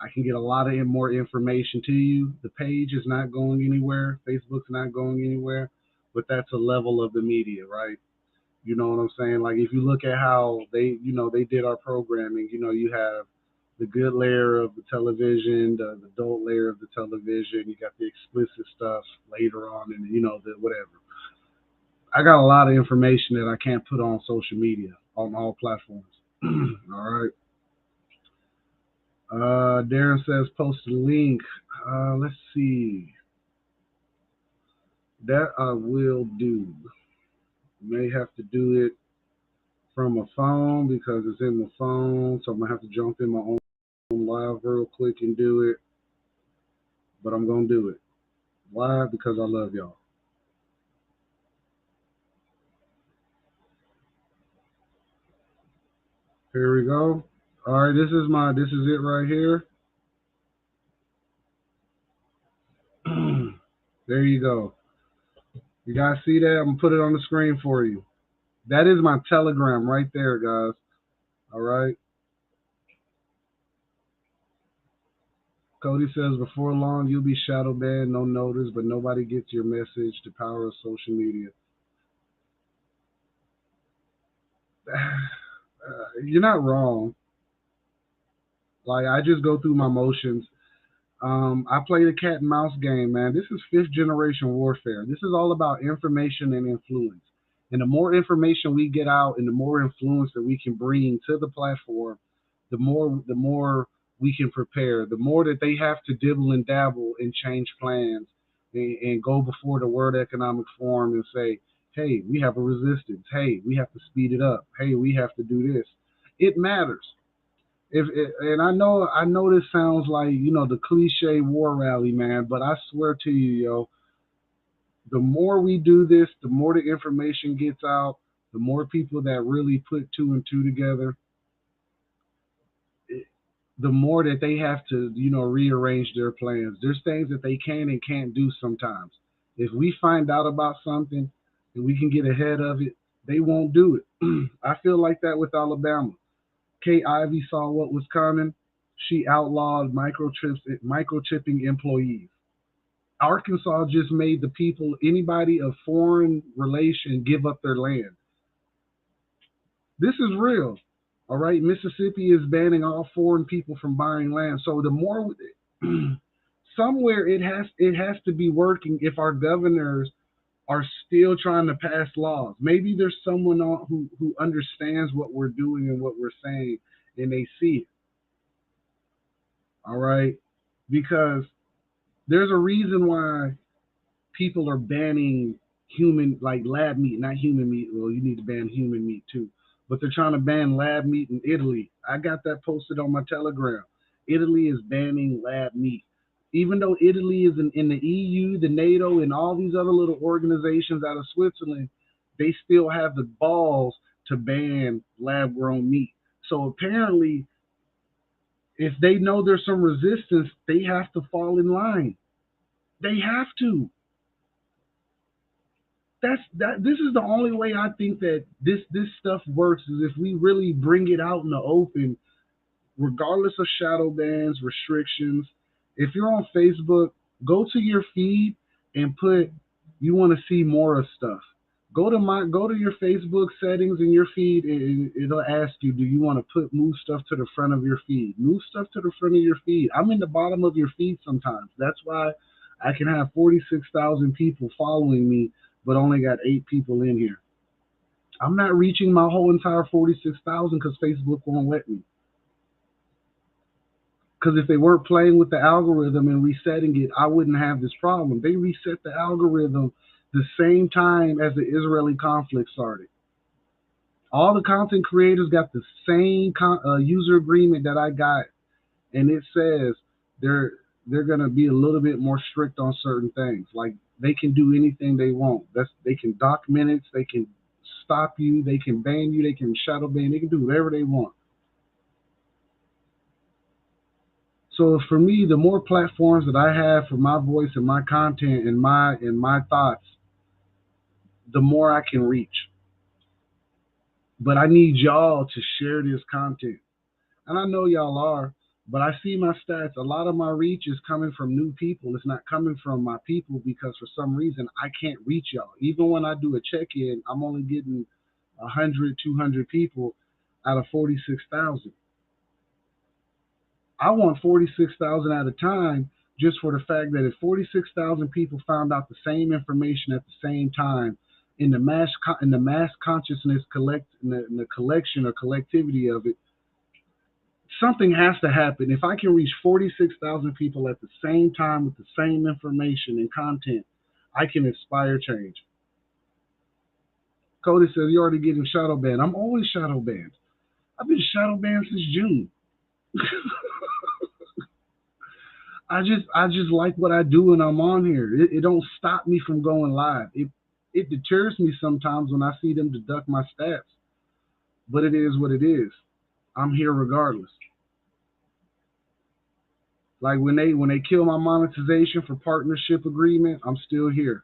I can get a lot of more information to you. The page is not going anywhere. Facebook's not going anywhere, but that's a level of the media, right? You know what I'm saying? Like if you look at how they did our programming, you have the good layer of the television, the adult layer of the television. You got the explicit stuff later on, and the whatever. I got a lot of information that I can't put on social media on all platforms. All right. Darren says post a link. Let's see. That I will do. May have to do it from a phone because it's in the phone, so I'm gonna have to jump in my own live real quick and do it. But I'm gonna do it. Why? Because I love y'all. Here we go. All right, this is it right here. There you go. You guys see that? I'm gonna put it on the screen for you. That is my Telegram right there, guys. All right. Cody says before long you'll be shadow banned, no notice, but nobody gets your message. The power of social media. You're not wrong. Like I just go through my motions. I play the cat and mouse game, man. This is fifth generation warfare. This is all about information and influence. And the more information we get out and the more influence that we can bring to the platform, the more we can prepare. The more that they have to dibble and dabble and change plans and go before the World Economic Forum and say, hey, we have a resistance. Hey, we have to speed it up. Hey, we have to do this. It matters. And I know this sounds like, the cliche war rally, man, but I swear to you, the more we do this, the more the information gets out, the more people that really put two and two together, the more that they have to, rearrange their plans. There's things that they can and can't do sometimes. If we find out about something and we can get ahead of it, they won't do it. I feel like that with Alabama. Kay Ivey saw what was coming. She outlawed microchipping employees. Arkansas just made the people, anybody of foreign relation, give up their land. This is real. All right. Mississippi is banning all foreign people from buying land. So the more somewhere it has to be working if our governors are still trying to pass laws. Maybe there's someone who understands what we're doing and what we're saying and they see it. All right. Because there's a reason why people are banning like lab meat, not human meat. Well, you need to ban human meat too. But they're trying to ban lab meat in Italy. I got that posted on my Telegram. Italy is banning lab meat. Even though Italy is in the EU, the NATO, and all these other little organizations out of Switzerland, they still have the balls to ban lab grown meat. So apparently, if they know there's some resistance, they have to fall in line. They have to. This is the only way I think that this stuff works is if we really bring it out in the open, regardless of shadow bans, restrictions. If you're on Facebook, go to your feed and put you want to see more of stuff. Go to your Facebook settings in your feed and it'll ask you, do you want to move stuff to the front of your feed? Move stuff to the front of your feed. I'm in the bottom of your feed sometimes. That's why I can have 46,000 people following me, but only got 8 people in here. I'm not reaching my whole entire 46,000 because Facebook won't let me. Because if they weren't playing with the algorithm and resetting it, I wouldn't have this problem. They reset the algorithm the same time as the Israeli conflict started. All the content creators got the same user agreement that I got, and it says they're gonna be a little bit more strict on certain things. Like they can do anything they want. They can dock minutes, they can stop you, they can ban you, they can shadow ban, they can do whatever they want. So for me, the more platforms that I have for my voice and my content and my thoughts, the more I can reach. But I need y'all to share this content. And I know y'all are, but I see my stats. A lot of my reach is coming from new people. It's not coming from my people because for some reason I can't reach y'all. Even when I do a check-in, I'm only getting 100, 200 people out of 46,000. I want 46,000 at a time just for the fact that if 46,000 people found out the same information at the same time in the mass consciousness in the collection or collectivity of it, something has to happen. If I can reach 46,000 people at the same time with the same information and content, I can inspire change. Cody says you're already getting shadow banned. I'm always shadow banned. I've been shadow banned since June. I just like what I do when I'm on here. It don't stop me from going live. It deters me sometimes when I see them deduct my stats. But it is what it is. I'm here regardless. Like when they kill my monetization for partnership agreement, I'm still here.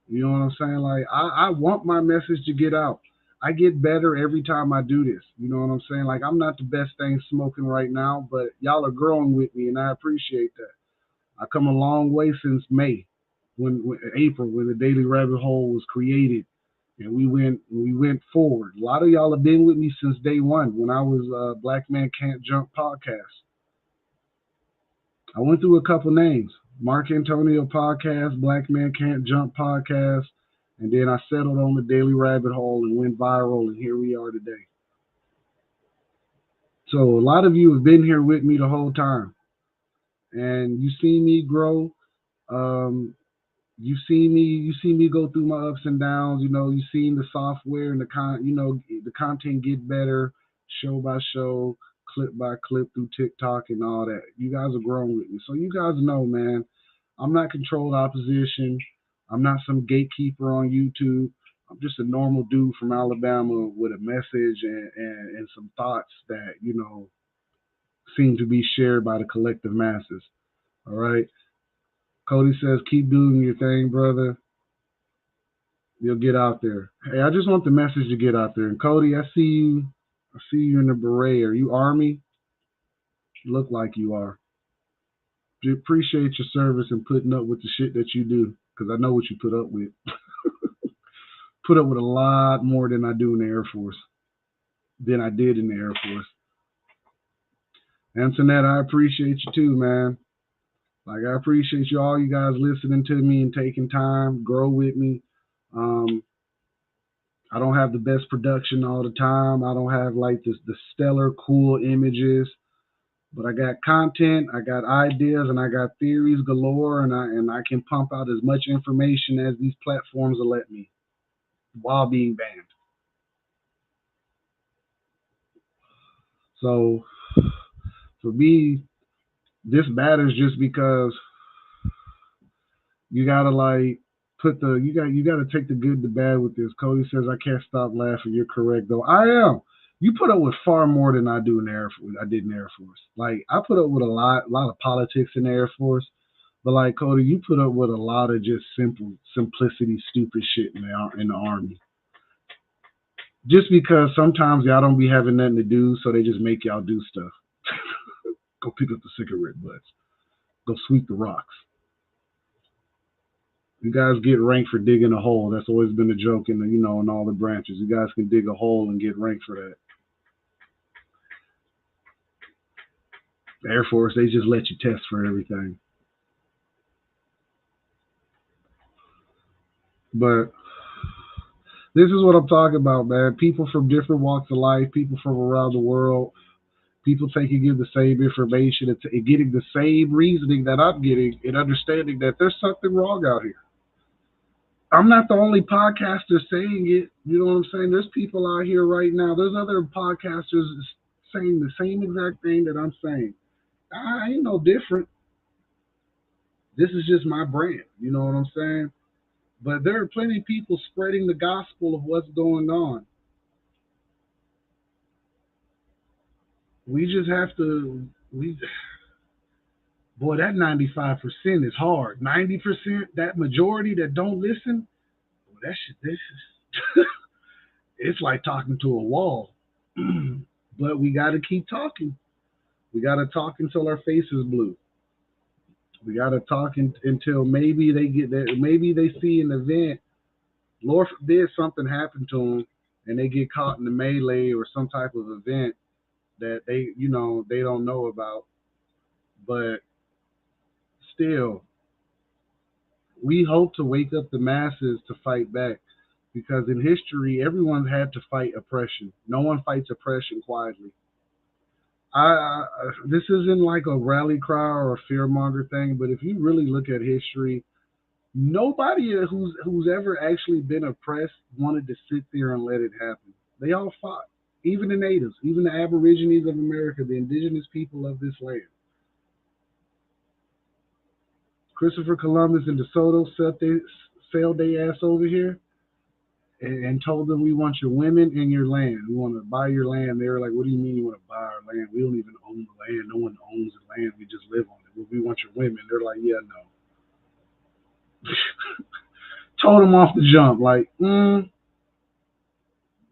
You know what I'm saying? Like I want my message to get out. I get better every time I do this. You know what I'm saying? Like I'm not the best thing smoking right now, but y'all are growing with me and I appreciate that. I come a long way since May, when April, when the Daily Rabbit Hole was created, and we went forward. A lot of y'all have been with me since day one when I was Black Man Can't Jump podcast. I went through a couple names. Mark Antonio podcast, Black Man Can't Jump podcast, and then I settled on the Daily Rabbit Hole and went viral, and here we are today. So a lot of you have been here with me the whole time, and you see me grow. Um, you see me go through my ups and downs. You seen the software and the content get better, show by show, clip by clip through TikTok and all that. You guys are growing with me, so you guys know, man. I'm not controlled opposition. I'm not some gatekeeper on YouTube. I'm just a normal dude from Alabama with a message and some thoughts that seem to be shared by the collective masses. All right. Cody says, keep doing your thing, brother. You'll get out there. Hey, I just want the message to get out there. And Cody, I see you. I see you in the beret. Are you Army? You look like you are. We appreciate your service and putting up with the shit that you do, because I know what you put up with. Put up with a lot more than I do in the Air Force. Than I did in the Air Force. Antoinette, I appreciate you too, man. Like, I appreciate all you guys listening to me and taking time, grow with me. I don't have the best production all the time. I don't have like the stellar cool images, but I got content, I got ideas, and I got theories galore, and I can pump out as much information as these platforms will let me while being banned. So for me, this matters just because you gotta like you gotta take the good, the bad with this. Cody says I can't stop laughing. You're correct though. I am. You put up with far more than I do in the Air Force. I did in the Air Force. Like I put up with a lot of politics in the Air Force. But like Cody, you put up with a lot of just simplicity, stupid shit in the Army. Just because sometimes y'all don't be having nothing to do, so they just make y'all do stuff. Go pick up the cigarette butts. Go sweep the rocks. You guys get ranked for digging a hole. That's always been a joke in all the branches. You guys can dig a hole and get ranked for that. The Air Force, they just let you test for everything. But this is what I'm talking about, man. People from different walks of life, people from around the world, people taking in the same information and getting the same reasoning that I'm getting and understanding that there's something wrong out here. I'm not the only podcaster saying it. You know what I'm saying? There's people out here right now. There's other podcasters saying the same exact thing that I'm saying. I ain't no different. This is just my brand. You know what I'm saying? But there are plenty of people spreading the gospel of what's going on. We just have to. Boy, that 95% is hard. 90%, that majority that don't listen, boy, that shit. This is. It's like talking to a wall. But we got to keep talking. We got to talk until our face is blue. We got to talk until maybe they get that. Maybe they see an event. Lord forbid something happened to them, and they get caught in the melee or some type of event that they don't know about. But still, we hope to wake up the masses to fight back, because in history, everyone's had to fight oppression. No one fights oppression quietly. This isn't like a rally cry or a fearmonger thing, but if you really look at history, nobody who's ever actually been oppressed wanted to sit there and let it happen. They all fought, even the natives, even the Aborigines of America, the indigenous people of this land. Christopher Columbus and DeSoto sailed their ass over here and told them, we want your women and your land. We want to buy your land. They were like, what do you mean you want to buy our land? We don't even own the land. No one owns the land. We just live on it. Well, we want your women. They're like, yeah, no. Told them off the jump, like,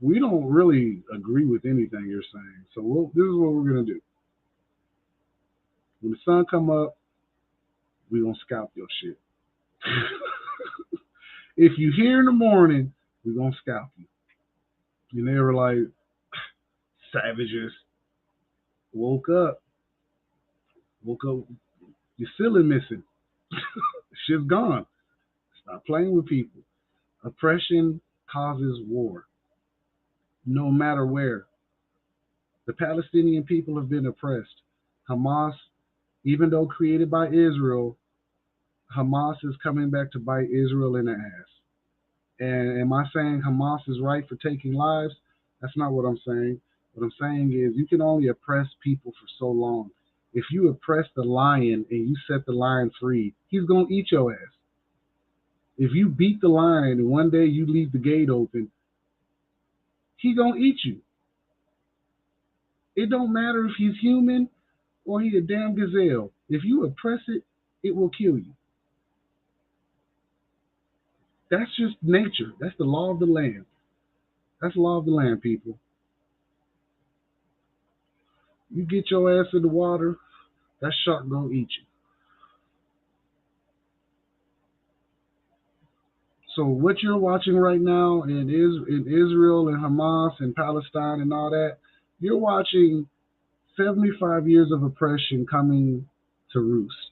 we don't really agree with anything you're saying. So this is what we're going to do. When the sun come up, we're going to scalp your shit. If you here in the morning, we're going to scalp you. And they were like, savages. Woke up. Your ceiling missing. Shit's gone. Stop playing with people. Oppression causes war, no matter where. The Palestinian people have been oppressed. Hamas, even though created by Israel, Hamas is coming back to bite Israel in the ass. And am I saying Hamas is right for taking lives? That's not what I'm saying. What I'm saying is you can only oppress people for so long. If you oppress the lion and you set the lion free, he's going to eat your ass. If you beat the lion and one day you leave the gate open, he going to eat you. It don't matter if he's human or he a damn gazelle. If you oppress it, it will kill you. That's just nature. That's the law of the land. That's the law of the land, people. You get your ass in the water, that shark gonna eat you. So what you're watching right now in Israel and Hamas and Palestine and all that, you're watching 75 years of oppression coming to roost.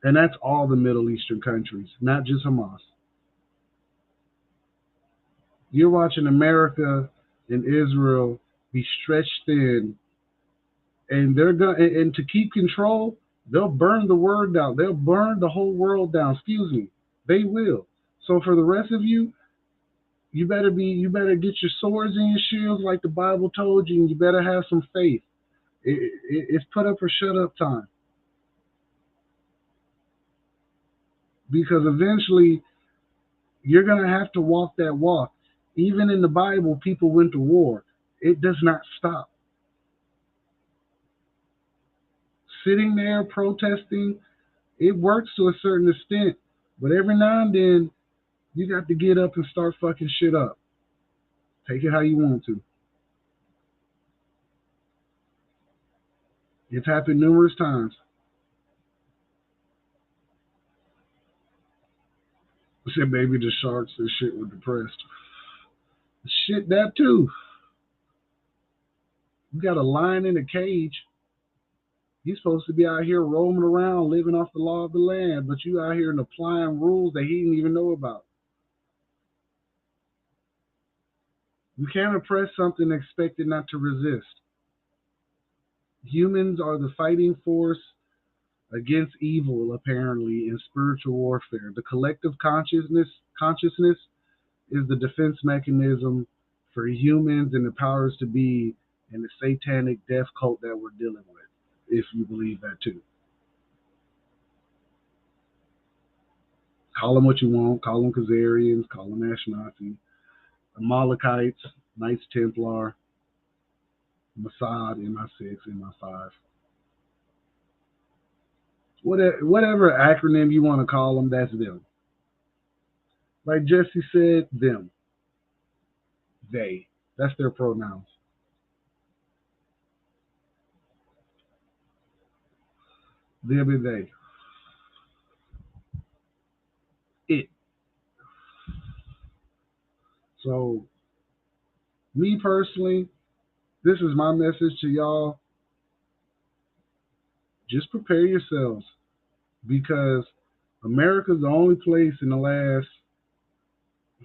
And that's all the Middle Eastern countries, not just Hamas. You're watching America and Israel be stretched thin, and they're going and to keep control, they'll burn the word down. They'll burn the whole world down. Excuse me. They will. So for the rest of you, you better get your swords and your shields like the Bible told you, and you better have some faith. It's put up or shut up time. Because eventually you're going to have to walk that walk. Even in the Bible, people went to war. It does not stop. Sitting there protesting, it works to a certain extent. But every now and then, you got to get up and start fucking shit up. Take it how you want to. It's happened numerous times. I said maybe the sharks and shit were depressed. Shit, that too. You got a lion in a cage. He's supposed to be out here roaming around, living off the law of the land, but you out here and applying rules that he didn't even know about. You can't oppress something expected not to resist. Humans are the fighting force against evil, apparently, in spiritual warfare. The collective consciousness is the defense mechanism for humans and the powers to be and the satanic death cult that we're dealing with, if you believe that too. Call them what you want. Call them Khazarians. Call them Ashnazi. Amalekites, Knights Templar, Mossad, MI6, MI5. Whatever acronym you want to call them, that's them. Like Jesse said, them. They. That's their pronouns. Them and they. It. So, me personally, this is my message to y'all. Just prepare yourselves, because America's the only place in the last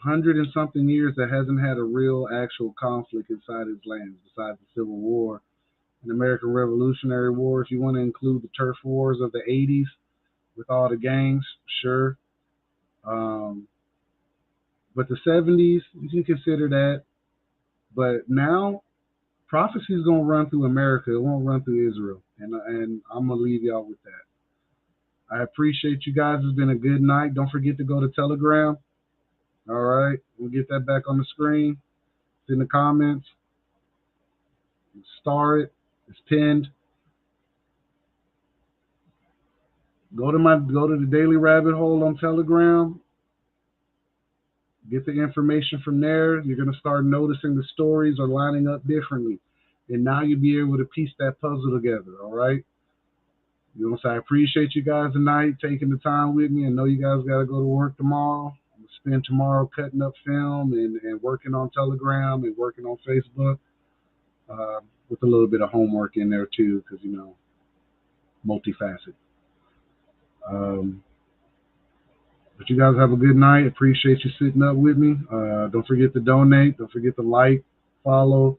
100 and something years that hasn't had a real actual conflict inside its lands besides the Civil War and American Revolutionary War. If you want to include the turf wars of the 80s with all the gangs, sure. But the 70s, you can consider that. But now, prophecy is going to run through America. It won't run through Israel. And I'm going to leave y'all with that. I appreciate you guys. It's been a good night. Don't forget to go to Telegram. All right. We'll get that back on the screen. It's in the comments. Star it. It's pinned. Go to the Daily Rabbit Hole on Telegram. Get the information from there. You're going to start noticing the stories are lining up differently. And now you'll be able to piece that puzzle together, all right? You know, so I appreciate you guys tonight taking the time with me. I know you guys got to go to work tomorrow. I'm going to spend tomorrow cutting up film and working on Telegram and working on Facebook with a little bit of homework in there too, because, you know, multifaceted. But you guys have a good night. Appreciate you sitting up with me. Don't forget to donate. Don't forget to like, follow,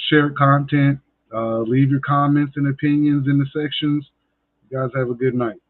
share content. Leave your comments and opinions in the sections. You guys have a good night.